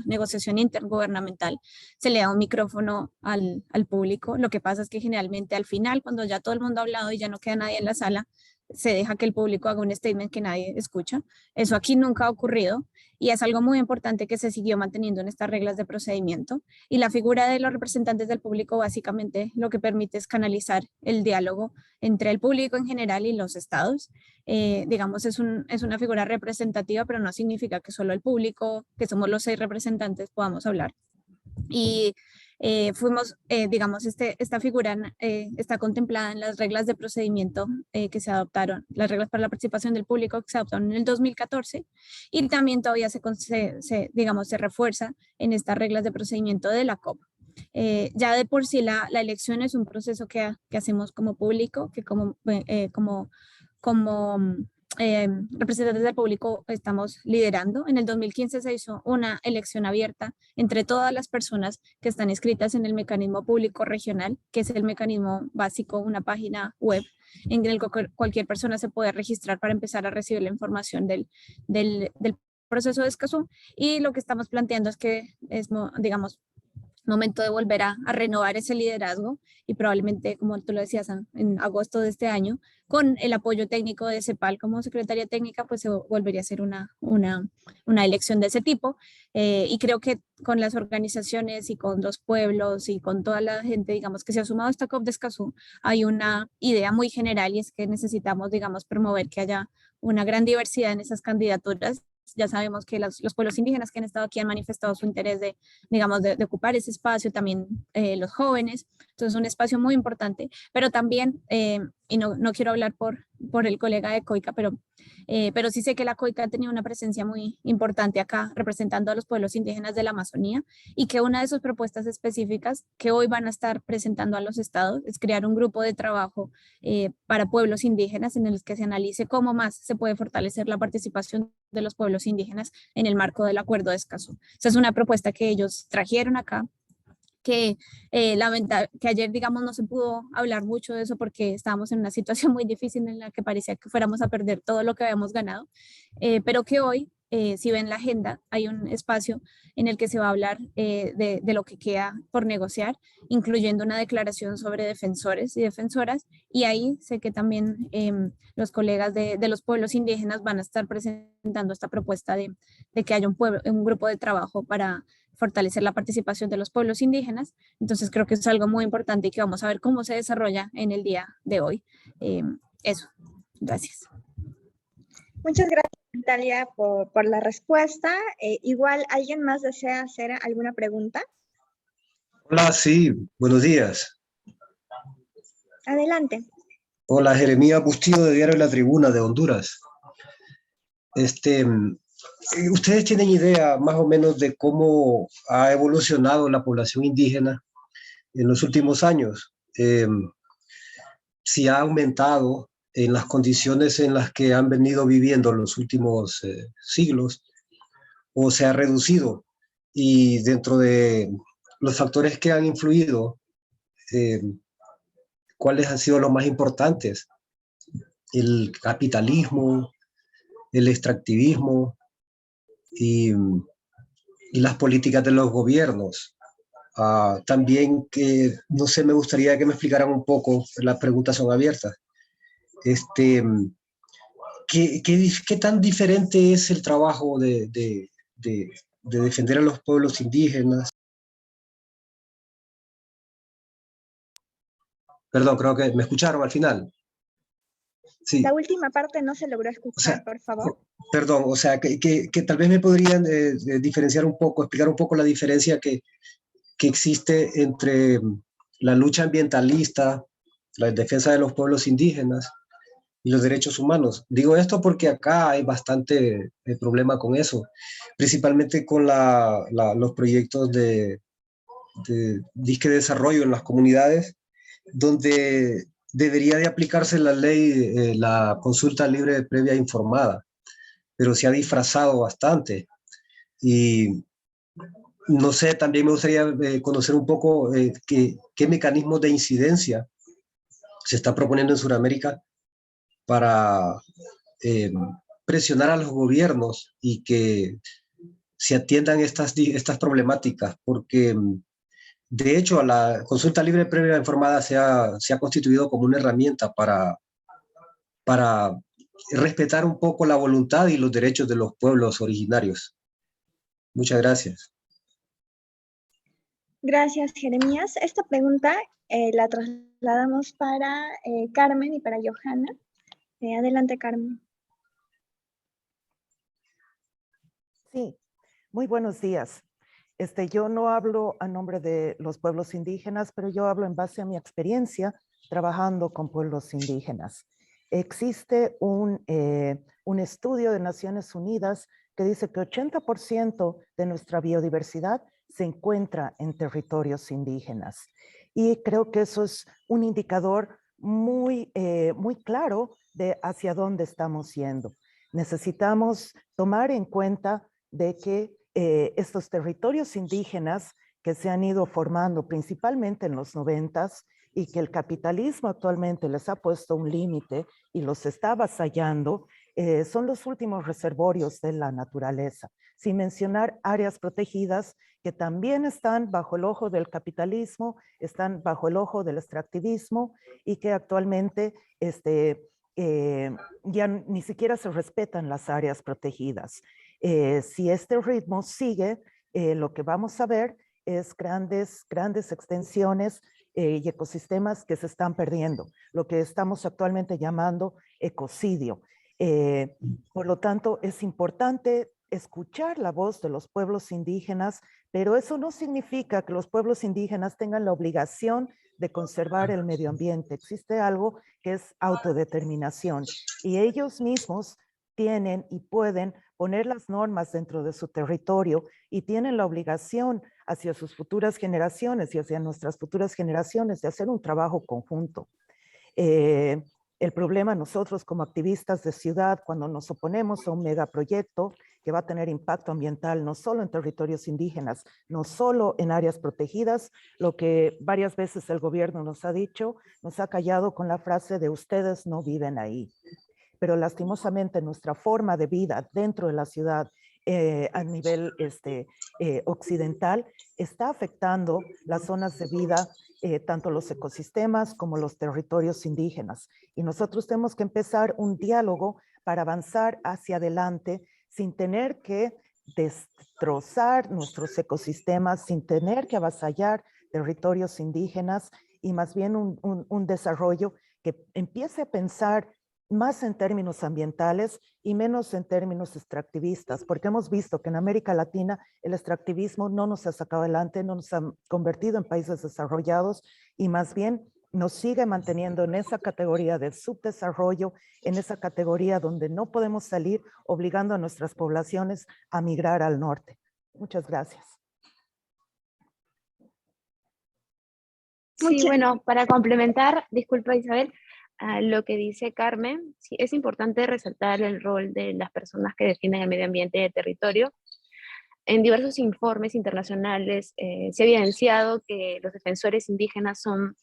negociación intergubernamental se le da un micrófono al público. Lo que pasa es que generalmente al final, cuando ya todo el mundo ha hablado y ya no queda nadie en la sala, se deja que el público haga un statement que nadie escucha. Eso aquí nunca ha ocurrido y es algo muy importante que se siguió manteniendo en estas reglas de procedimiento. Y la figura de los representantes del público básicamente lo que permite es canalizar el diálogo entre el público en general y los estados. digamos, es una figura representativa, pero no significa que solo el público, que somos los 6 representantes, podamos hablar. Y digamos, esta figura está contemplada en las reglas de procedimiento que se adoptaron, las reglas para la participación del público que se adoptaron en el 2014, y también todavía digamos, se refuerza en estas reglas de procedimiento de la COP. Ya de por sí la elección es un proceso que hacemos como público, que como representantes del público estamos liderando. En el 2015 se hizo una elección abierta entre todas las personas que están inscritas en el mecanismo público regional, que es el mecanismo básico, una página web en el que cualquier persona se puede registrar para empezar a recibir la información del proceso de Escazú. Y lo que estamos planteando es que es, digamos, momento de volver a renovar ese liderazgo y probablemente, como tú lo decías, en agosto de este año, con el apoyo técnico de CEPAL como secretaria técnica, pues se volvería a hacer una elección de ese tipo. Y creo que con las organizaciones y con los pueblos y con toda la gente, digamos, que se ha sumado a esta COP de Escazú, hay una idea muy general y es que necesitamos, digamos, promover que haya una gran diversidad en esas candidaturas. Ya sabemos que los pueblos indígenas que han estado aquí han manifestado su interés de, digamos, de ocupar ese espacio, también los jóvenes. Entonces, un espacio muy importante, pero también, y no quiero hablar por el colega de COICA, pero sí sé que la COICA ha tenido una presencia muy importante acá, representando a los pueblos indígenas de la Amazonía, y que una de sus propuestas específicas que hoy van a estar presentando a los estados es crear un grupo de trabajo para pueblos indígenas en el que se analice cómo más se puede fortalecer la participación de los pueblos indígenas en el marco del Acuerdo de Escazú. Esa es una propuesta que ellos trajeron acá, que que ayer, digamos, no se pudo hablar mucho de eso porque estábamos en una situación muy difícil en la que parecía que fuéramos a perder todo lo que habíamos ganado, pero que hoy, si ven la agenda, hay un espacio en el que se va a hablar de lo que queda por negociar, incluyendo una declaración sobre defensores y defensoras, y ahí sé que también los colegas de los pueblos indígenas van a estar presentando esta propuesta de que haya un grupo de trabajo para fortalecer la participación de los pueblos indígenas. Entonces creo que es algo muy importante y que vamos a ver cómo se desarrolla en el día de hoy. Eso, gracias. Muchas gracias, Natalia, por la respuesta. Igual, ¿alguien más desea hacer alguna pregunta? Hola, sí, buenos días. Adelante. Hola, Jeremías Bustillo de Diario La Tribuna de Honduras. ¿Ustedes tienen idea más o menos de cómo ha evolucionado la población indígena en los últimos años? Si ha aumentado en las condiciones en las que han venido viviendo los últimos siglos, o se ha reducido, y dentro de los factores que han influido, ¿cuáles han sido los más importantes? El capitalismo, el extractivismo y las políticas de los gobiernos. También que, no sé, me gustaría que me explicaran un poco, las preguntas son abiertas. ¿Qué tan diferente es el trabajo de defender a los pueblos indígenas? Perdón, creo que me escucharon al final. Sí. La última parte no se logró escuchar, o sea, por favor. Perdón, o sea, que tal vez me podrían diferenciar un poco, explicar un poco la diferencia que existe entre la lucha ambientalista, la defensa de los pueblos indígenas y los derechos humanos. Digo esto porque acá hay bastante problema con eso, principalmente con los proyectos de disque desarrollo en las comunidades, donde debería de aplicarse la ley, la consulta libre previa informada, pero se ha disfrazado bastante. Y no sé, también me gustaría conocer un poco qué mecanismos de incidencia se está proponiendo en Sudamérica para presionar a los gobiernos y que se atiendan estas problemáticas, porque de hecho la consulta libre previa informada se ha constituido como una herramienta para respetar un poco la voluntad y los derechos de los pueblos originarios. Muchas gracias. Gracias, Jeremías. Esta pregunta la trasladamos para Carmen y para Johanna. Adelante, Carmen. Sí, muy buenos días. Yo no hablo a nombre de los pueblos indígenas, pero yo hablo en base a mi experiencia trabajando con pueblos indígenas. Existe un estudio de Naciones Unidas que dice que 80% de nuestra biodiversidad se encuentra en territorios indígenas. Y creo que eso es un indicador muy claro de hacia dónde estamos yendo. Necesitamos tomar en cuenta de que estos territorios indígenas que se han ido formando principalmente en los 90s y que el capitalismo actualmente les ha puesto un límite y los está avasallando, son los últimos reservorios de la naturaleza, sin mencionar áreas protegidas que también están bajo el ojo del capitalismo, están bajo el ojo del extractivismo y que actualmente ya ni siquiera se respetan las áreas protegidas. Si este ritmo sigue, lo que vamos a ver es grandes extensiones y ecosistemas que se están perdiendo, lo que estamos actualmente llamando ecocidio. Por lo tanto, es importante escuchar la voz de los pueblos indígenas, pero eso no significa que los pueblos indígenas tengan la obligación de conservar el medio ambiente. Existe algo que es autodeterminación y ellos mismos tienen y pueden poner las normas dentro de su territorio y tienen la obligación hacia sus futuras generaciones y hacia nuestras futuras generaciones de hacer un trabajo conjunto. El problema nosotros como activistas de ciudad, cuando nos oponemos a un megaproyecto que va a tener impacto ambiental no solo en territorios indígenas, no solo en áreas protegidas, lo que varias veces el gobierno nos ha dicho, nos ha callado con la frase de ustedes no viven ahí. Pero lastimosamente nuestra forma de vida dentro de la ciudad a nivel occidental está afectando las zonas de vida, tanto los ecosistemas como los territorios indígenas. Y nosotros tenemos que empezar un diálogo para avanzar hacia adelante sin tener que destrozar nuestros ecosistemas, sin tener que avasallar territorios indígenas y más bien un desarrollo que empiece a pensar más en términos ambientales y menos en términos extractivistas, porque hemos visto que en América Latina el extractivismo no nos ha sacado adelante, no nos ha convertido en países desarrollados y más bien nos sigue manteniendo en esa categoría de subdesarrollo, en esa categoría donde no podemos salir obligando a nuestras poblaciones a migrar al norte. Muchas gracias. Sí, bueno, para complementar, disculpa Isabel, a lo que dice Carmen, sí, es importante resaltar el rol de las personas que defienden el medio ambiente y el territorio. En diversos informes internacionales se ha evidenciado que los defensores indígenas son,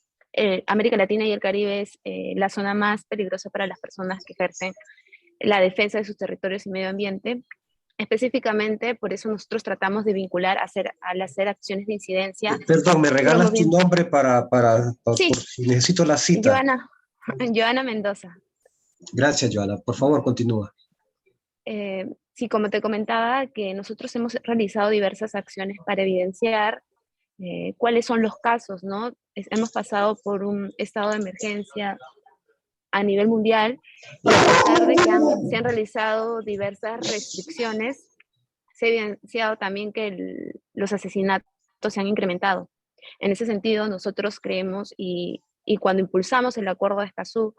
América Latina y el Caribe es la zona más peligrosa para las personas que ejercen la defensa de sus territorios y medio ambiente. Específicamente, por eso nosotros tratamos de vincular al hacer acciones de incidencia. Perdón, ¿me regalas tu nombre sí, por si necesito la cita? Joana Mendoza. Gracias, Joana. Por favor, continúa. Sí, como te comentaba, que nosotros hemos realizado diversas acciones para evidenciar cuáles son los casos, ¿no? Hemos pasado por un estado de emergencia a nivel mundial y a pesar de que se han realizado diversas restricciones, se ha evidenciado también que los asesinatos se han incrementado. En ese sentido, nosotros creemos y cuando impulsamos el acuerdo de Escazú,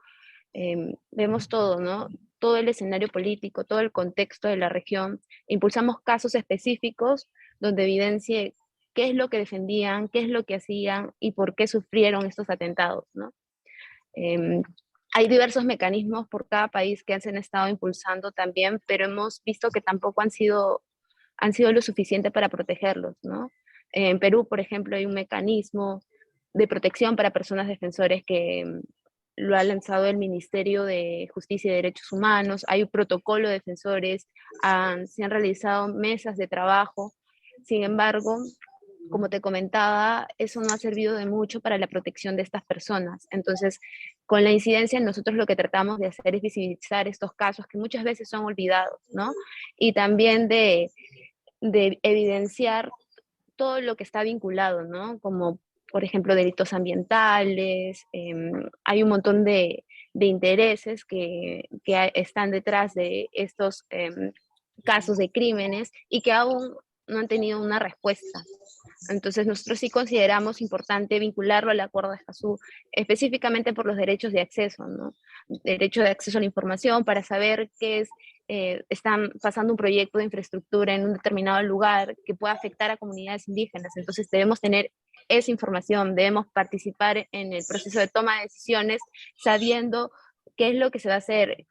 vemos todo, ¿no? Todo el escenario político, todo el contexto de la región. Impulsamos casos específicos donde evidencie qué es lo que defendían, qué es lo que hacían y por qué sufrieron estos atentados, ¿no? Hay diversos mecanismos por cada país que se han estado impulsando también, pero hemos visto que tampoco han sido lo suficiente para protegerlos, ¿no? En Perú, por ejemplo, hay un mecanismo de protección para personas defensores que lo ha lanzado el Ministerio de Justicia y Derechos Humanos, hay un protocolo de defensores, se han realizado mesas de trabajo, sin embargo, como te comentaba, eso no ha servido de mucho para la protección de estas personas. Entonces, con la incidencia, nosotros lo que tratamos de hacer es visibilizar estos casos que muchas veces son olvidados, ¿no? Y también de evidenciar todo lo que está vinculado, ¿no? Como, por ejemplo, delitos ambientales, hay un montón de de intereses que están detrás de estos casos de crímenes y que aún no han tenido una respuesta. Entonces nosotros sí consideramos importante vincularlo al Acuerdo de Escazú, específicamente por los derechos de acceso, ¿no? Derecho de acceso a la información para saber qué es, están pasando un proyecto de infraestructura en un determinado lugar que pueda afectar a comunidades indígenas. Entonces debemos tener esa información, debemos participar en el proceso de toma de decisiones sabiendo qué es lo que se va a hacer,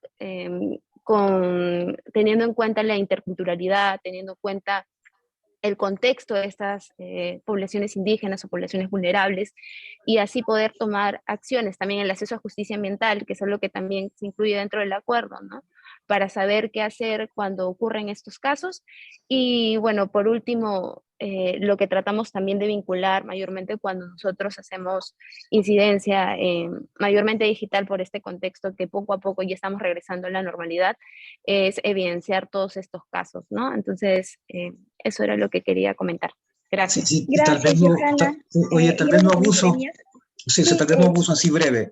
teniendo en cuenta la interculturalidad, teniendo en cuenta el contexto de estas poblaciones indígenas o poblaciones vulnerables, y así poder tomar acciones. También el acceso a justicia ambiental, que es algo que también se incluye dentro del acuerdo, ¿no? Para saber qué hacer cuando ocurren estos casos. Y bueno, por último, lo que tratamos también de vincular mayormente cuando nosotros hacemos incidencia mayormente digital por este contexto que poco a poco ya estamos regresando a la normalidad, es evidenciar todos estos casos, ¿no? Entonces, eso era lo que quería comentar. Gracias. Sí, Gracias, tal vez no, Johanna. oye, tal vez no abuso. Tenías? Sí, Sí, tal vez no abuso así breve.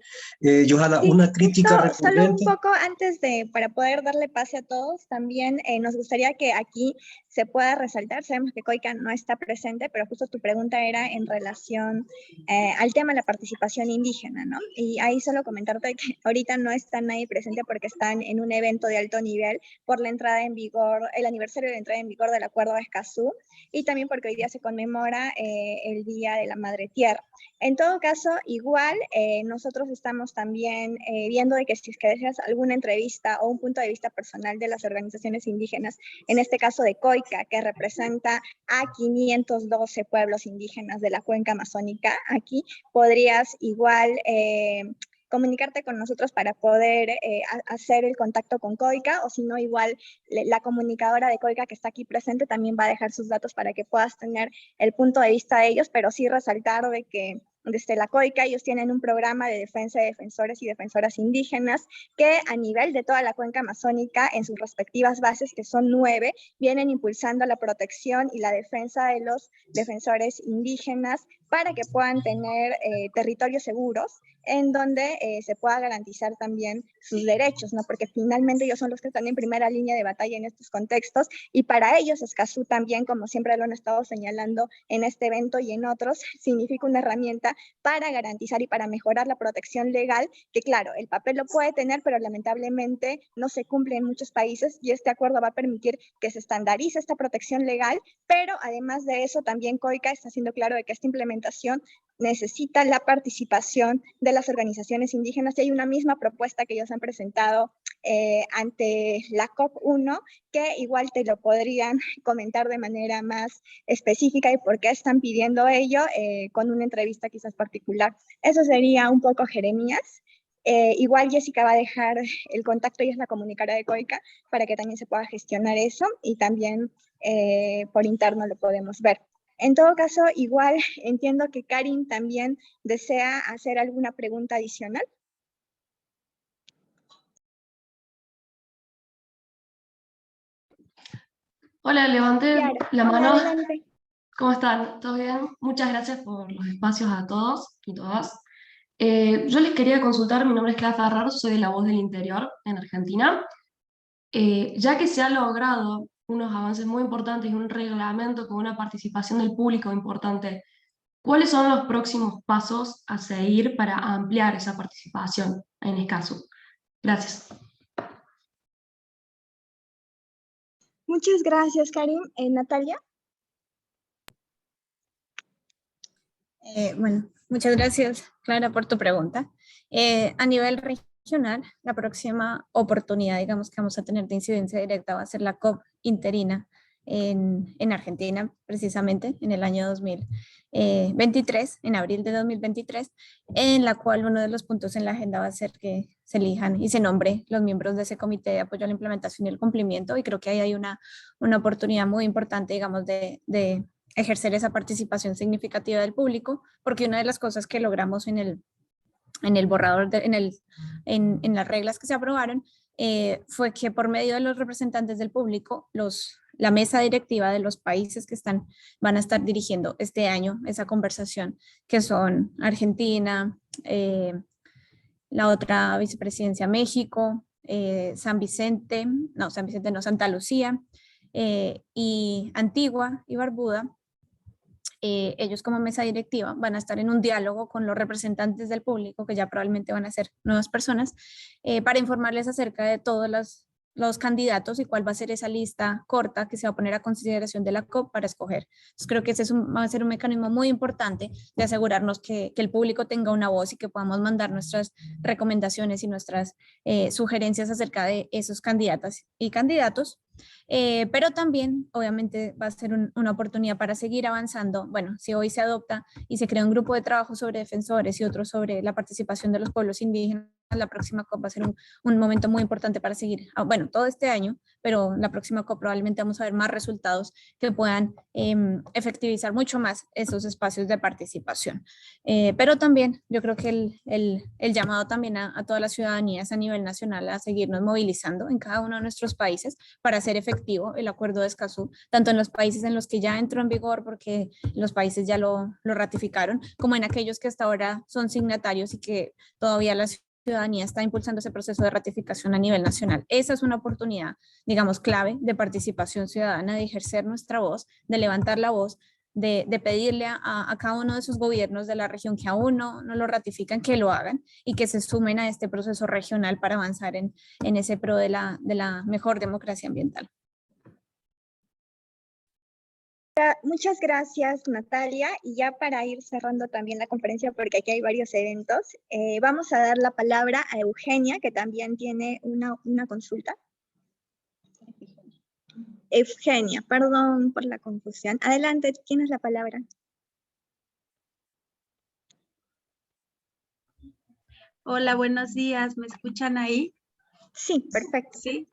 Johanna, sí, una crítica justo, solo un recurrente. poco antes para poder darle pase a todos, también nos gustaría que aquí se pueda resaltar, sabemos que COICA no está presente, pero justo tu pregunta era en relación al tema de la participación indígena, ¿no? Y ahí solo comentarte que ahorita no está nadie presente porque están en un evento de alto nivel por la entrada en vigor, el aniversario de la entrada en vigor del Acuerdo de Escazú, y también porque hoy día se conmemora el Día de la Madre Tierra. En todo caso, igual nosotros estamos también viendo de que si es que deseas alguna entrevista o un punto de vista personal de las organizaciones indígenas, en este caso de COICA, que representa a 512 pueblos indígenas de la cuenca amazónica, aquí podrías igual comunicarte con nosotros para poder hacer el contacto con COICA, o si no, igual la comunicadora de COICA que está aquí presente también va a dejar sus datos para que puedas tener el punto de vista de ellos, pero sí resaltar de que desde la COICA ellos tienen un programa de defensa de defensores y defensoras indígenas que a nivel de toda la cuenca amazónica, en sus respectivas bases, que son 9, vienen impulsando la protección y la defensa de los defensores indígenas para que puedan tener territorios seguros en donde se pueda garantizar también sus derechos, ¿no? Porque finalmente ellos son los que están en primera línea de batalla en estos contextos, y para ellos Escazú también, como siempre lo han estado señalando en este evento y en otros, significa una herramienta para garantizar y para mejorar la protección legal, que claro, el papel lo puede tener, pero lamentablemente no se cumple en muchos países, y este acuerdo va a permitir que se estandarice esta protección legal, pero además de eso también COICA está haciendo claro de que esta implementación necesita la participación de las organizaciones indígenas, y hay una misma propuesta que ellos han presentado ante la COP1, que igual te lo podrían comentar de manera más específica y por qué están pidiendo ello con una entrevista quizás particular. Eso sería un poco, Jeremías. Igual Jessica va a dejar el contacto, ella es la comunicadora de COICA, para que también se pueda gestionar eso, y también por interno lo podemos ver. En todo caso, igual entiendo que Karin también desea hacer alguna pregunta adicional. Hola, levanté Yara, la mano. adelante. ¿Cómo están? ¿Todo bien? Muchas gracias por los espacios a todos y todas. Yo les quería consultar, mi nombre es Clara Ferraro, soy de La Voz del Interior en Argentina. Ya que se ha logrado unos avances muy importantes y un reglamento con una participación del público importante, ¿cuáles son los próximos pasos a seguir para ampliar esa participación en Escazú? Gracias. Muchas gracias, Karin. Natalia. Bueno, muchas gracias, Clara, por tu pregunta. A nivel regional, la próxima oportunidad, digamos, que vamos a tener de incidencia directa va a ser la COP interina en Argentina, precisamente en el año 2023, en abril de 2023, en la cual uno de los puntos en la agenda va a ser que se elijan y se nombre los miembros de ese comité de apoyo a la implementación y el cumplimiento, y creo que ahí hay una oportunidad muy importante, digamos, de ejercer esa participación significativa del público, porque una de las cosas que logramos en el borrador, en las reglas que se aprobaron, fue que por medio de los representantes del público, la mesa directiva de los países que van a estar dirigiendo este año esa conversación, que son Argentina, la otra vicepresidencia México, Santa Lucía, y Antigua y Barbuda. Ellos como mesa directiva van a estar en un diálogo con los representantes del público, que ya probablemente van a ser nuevas personas, para informarles acerca de todos los candidatos y cuál va a ser esa lista corta que se va a poner a consideración de la COP para escoger. Entonces creo que ese va a ser un mecanismo muy importante de asegurarnos que el público tenga una voz y que podamos mandar nuestras recomendaciones y nuestras sugerencias acerca de esos candidatas y candidatos. Pero también, obviamente, va a ser una oportunidad para seguir avanzando. Bueno, si hoy se adopta y se crea un grupo de trabajo sobre defensores y otro sobre la participación de los pueblos indígenas, la próxima COP va a ser un momento muy importante para seguir, bueno, todo este año, pero la próxima COP probablemente vamos a ver más resultados que puedan efectivizar mucho más esos espacios de participación. Pero también yo creo que el llamado también a todas las ciudadanías a nivel nacional a seguirnos movilizando en cada uno de nuestros países para hacer efectivo el acuerdo de Escazú, tanto en los países en los que ya entró en vigor, porque los países ya lo ratificaron, como en aquellos que hasta ahora son signatarios y que todavía la ciudadanía está impulsando ese proceso de ratificación a nivel nacional. Esa es una oportunidad, digamos, clave de participación ciudadana, de ejercer nuestra voz, de levantar la voz, de pedirle a cada uno de esos gobiernos de la región que aún no lo ratifican, que lo hagan y que se sumen a este proceso regional para avanzar en ese pro de la mejor democracia ambiental. Muchas gracias, Natalia. Y ya para ir cerrando también la conferencia, porque aquí hay varios eventos, vamos a dar la palabra a Eugenia, que también tiene una consulta. Eugenia, perdón por la confusión. Adelante, tienes la palabra. Hola, buenos días. ¿Me escuchan ahí? Sí, perfecto. Sí.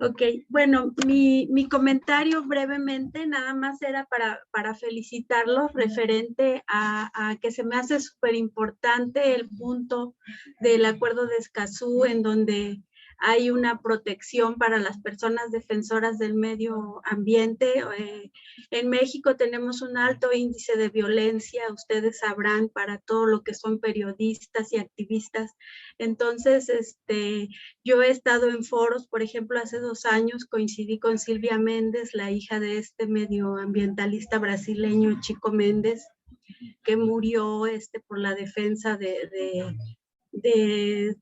Ok, bueno, mi comentario brevemente nada más era para felicitarlos referente a que se me hace súper importante el punto del acuerdo de Escazú, en donde hay una protección para las personas defensoras del medio ambiente. En México tenemos un alto índice de violencia, ustedes sabrán, para todo lo que son periodistas y activistas. Entonces, yo he estado en foros, por ejemplo, hace 2 años coincidí con Silvia Méndez, la hija de este medioambientalista brasileño Chico Méndez, que murió por la defensa de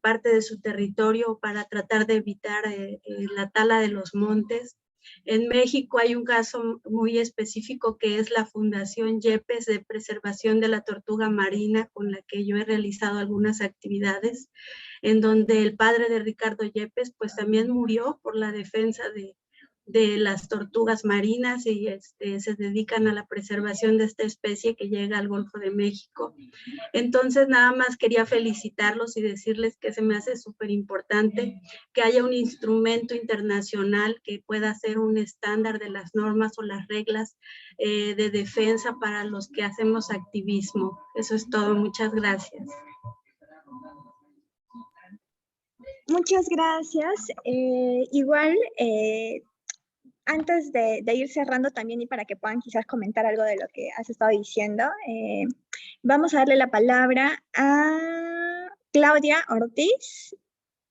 parte de su territorio para tratar de evitar la tala de los montes. En México hay un caso muy específico que es la Fundación Yepes de Preservación de la Tortuga Marina, con la que yo he realizado algunas actividades, en donde el padre de Ricardo Yepes pues también murió por la defensa de las tortugas marinas y se dedican a la preservación de esta especie que llega al Golfo de México. Entonces, nada más quería felicitarlos y decirles que se me hace súper importante que haya un instrumento internacional que pueda ser un estándar de las normas o las reglas de defensa para los que hacemos activismo. Eso es todo. Muchas gracias. Muchas gracias. Igual, antes de ir cerrando también y para que puedan quizás comentar algo de lo que has estado diciendo, vamos a darle la palabra a Claudia Ortiz.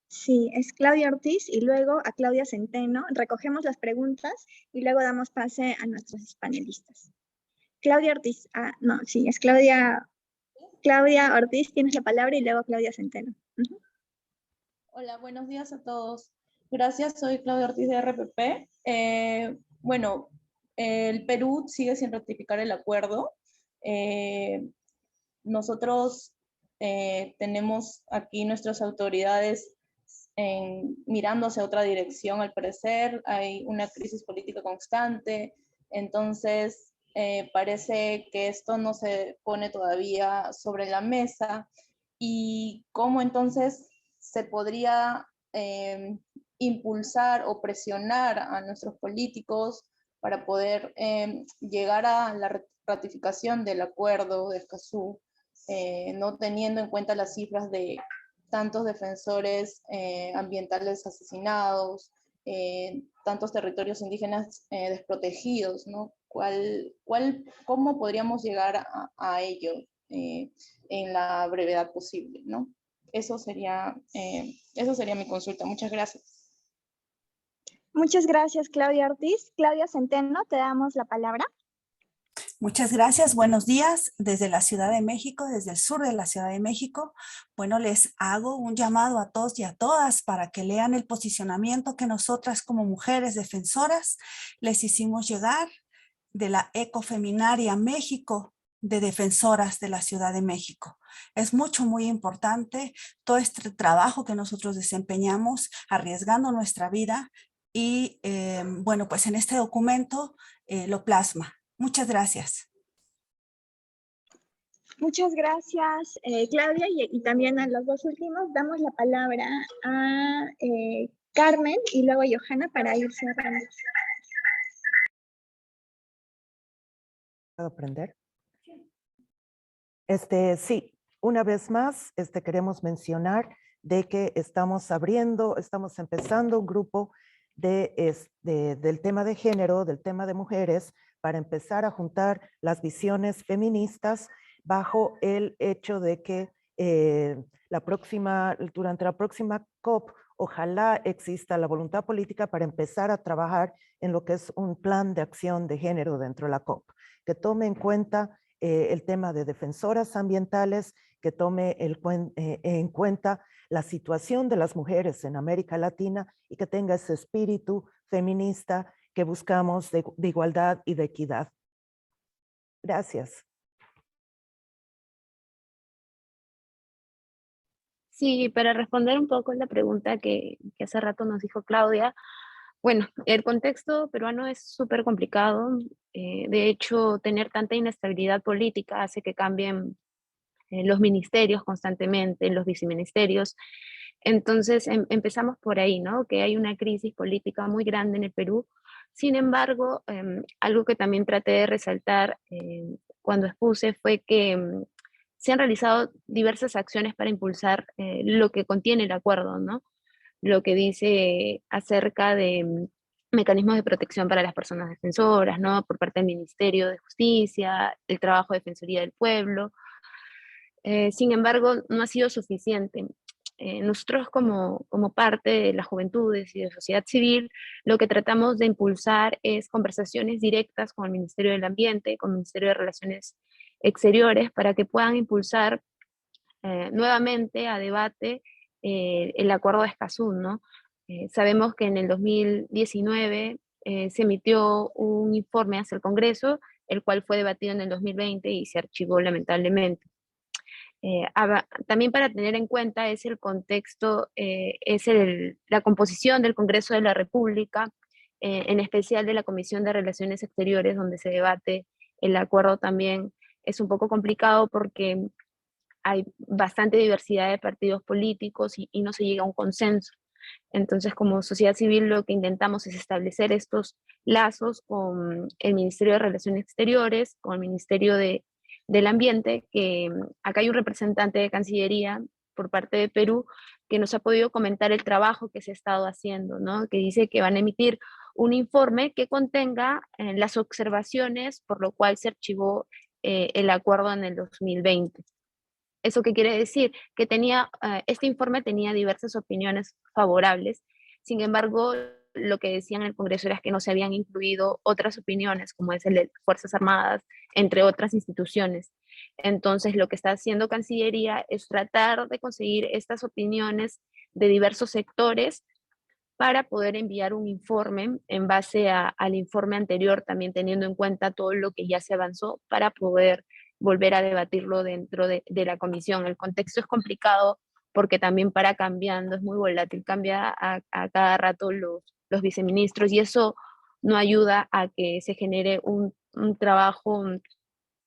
Sí, es Claudia Ortiz y luego a Claudia Centeno. Recogemos las preguntas y luego damos pase a nuestros panelistas. Claudia Ortiz, no, sí, es Claudia Ortiz, tienes la palabra y luego Claudia Centeno. Hola, buenos días a todos. Gracias, soy Claudia Ortiz de RPP. Bueno, el Perú sigue sin ratificar el acuerdo. Nosotros tenemos aquí nuestras autoridades mirando hacia otra dirección, al parecer. Hay una crisis política constante, entonces parece que esto no se pone todavía sobre la mesa. ¿Y cómo entonces se podría impulsar o presionar a nuestros políticos para poder llegar a la ratificación del acuerdo de Escazú, no teniendo en cuenta las cifras de tantos defensores ambientales asesinados, tantos territorios indígenas desprotegidos, ¿no? ¿Cómo podríamos llegar a ello en la brevedad posible, ¿no? Eso sería mi consulta. Muchas gracias. Muchas gracias, Claudia Ortiz. Claudia Centeno, te damos la palabra. Muchas gracias, buenos días desde la Ciudad de México, desde el sur de la Ciudad de México. Bueno, les hago un llamado a todos y a todas para que lean el posicionamiento que nosotras como mujeres defensoras les hicimos llegar de la Ecofeminaria México de Defensoras de la Ciudad de México. Es muy importante todo este trabajo que nosotros desempeñamos arriesgando nuestra vida y bueno, pues en este documento lo plasma. Muchas gracias. Muchas gracias, Claudia, y también a los dos últimos damos la palabra a Carmen y luego a Johanna para ir cerrando. ¿Puedo aprender? Sí, una vez más, queremos mencionar de que estamos empezando un grupo del tema de género, del tema de mujeres, para empezar a juntar las visiones bajo el hecho de que durante la próxima COP, ojalá exista la voluntad política para empezar a trabajar en lo que es un plan de acción de género dentro de la COP, que tome en cuenta el tema de defensoras ambientales, que tome en cuenta la situación de las mujeres en América Latina y que tenga ese espíritu feminista que buscamos de igualdad y de equidad. Gracias. Sí, para responder un poco la pregunta que hace rato nos dijo Claudia, bueno, el contexto peruano es súper complicado. De hecho, tener tanta inestabilidad política hace que cambien los ministerios constantemente, los viceministerios. Entonces, empezamos por ahí, ¿no? Que hay una crisis política muy grande en el Perú. Sin embargo, algo que también traté de resaltar cuando expuse fue que se han realizado diversas acciones para impulsar lo que contiene el acuerdo, ¿no? Lo que dice acerca de mecanismos de protección para las personas defensoras, ¿no? Por parte del Ministerio de Justicia, el trabajo de Defensoría del Pueblo. Sin embargo, no ha sido suficiente. Nosotros como parte de las juventudes y de sociedad civil, lo que tratamos de impulsar es conversaciones directas con el Ministerio del Ambiente, con el Ministerio de Relaciones Exteriores, para que puedan impulsar nuevamente a debate el Acuerdo de Escazú, ¿no? Sabemos que en el 2019 se emitió un informe hacia el Congreso, el cual fue debatido en el 2020 y se archivó lamentablemente. También para tener en cuenta es el contexto, la composición del Congreso de la República, en especial de la Comisión de Relaciones Exteriores, donde se debate el acuerdo también. Es un poco complicado porque hay bastante diversidad de partidos políticos y no se llega a un consenso. Entonces, como sociedad civil, lo que intentamos es establecer estos lazos con el Ministerio de Relaciones Exteriores, con el Ministerio del Ambiente, que acá hay un representante de Cancillería por parte de Perú que nos ha podido comentar el trabajo que se ha estado haciendo, ¿no? Que dice que van a emitir un informe que contenga las observaciones por lo cual se archivó el acuerdo en el 2020. ¿Eso qué quiere decir? Que este informe tenía diversas opiniones favorables, sin embargo, lo que decían en el Congreso era que no se habían incluido otras opiniones, como es el de Fuerzas Armadas, entre otras instituciones. Entonces, lo que está haciendo Cancillería es tratar de conseguir estas opiniones de diversos sectores para poder enviar un informe en base al informe anterior, también teniendo en cuenta todo lo que ya se avanzó para poder volver a debatirlo dentro de la comisión. El contexto es complicado porque también para cambiando, es muy volátil, cambia a cada rato los viceministros y eso no ayuda a que se genere un trabajo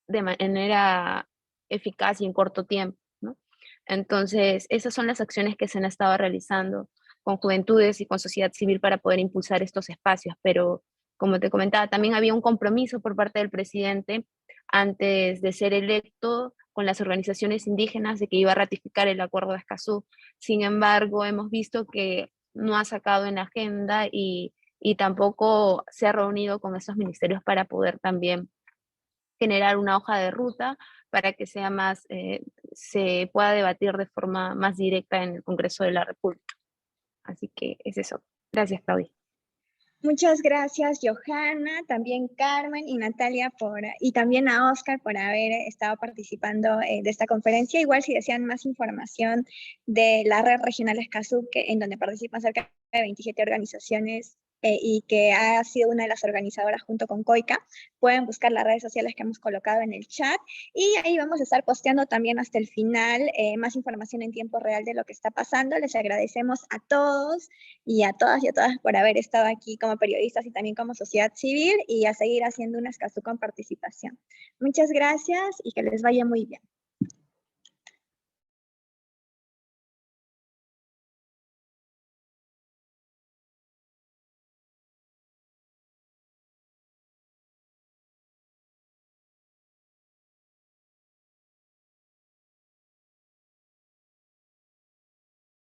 de manera eficaz y en corto tiempo, ¿no? Entonces, esas son las acciones que se han estado realizando con juventudes y con sociedad civil para poder impulsar estos espacios, pero como te comentaba, también había un compromiso por parte del presidente antes de ser electo con las organizaciones indígenas de que iba a ratificar el Acuerdo de Escazú. Sin embargo, hemos visto que no ha sacado en agenda y tampoco se ha reunido con esos ministerios para poder también generar una hoja de ruta para que sea más, se pueda debatir de forma más directa en el Congreso de la República. Así que es eso. Gracias, Claudia. Muchas gracias, Johanna, también Carmen y Natalia y también a Oscar por haber estado participando de esta conferencia. Igual si desean más información de la red regional Escazú, en donde participan cerca de 27 organizaciones y que ha sido una de las organizadoras junto con COICA, pueden buscar las redes sociales que hemos colocado en el chat y ahí vamos a estar posteando también hasta el final más información en tiempo real de lo que está pasando. Les agradecemos a todos y a todas por haber estado aquí como periodistas y también como sociedad civil y a seguir haciendo un Escazú con participación. Muchas gracias y que les vaya muy bien.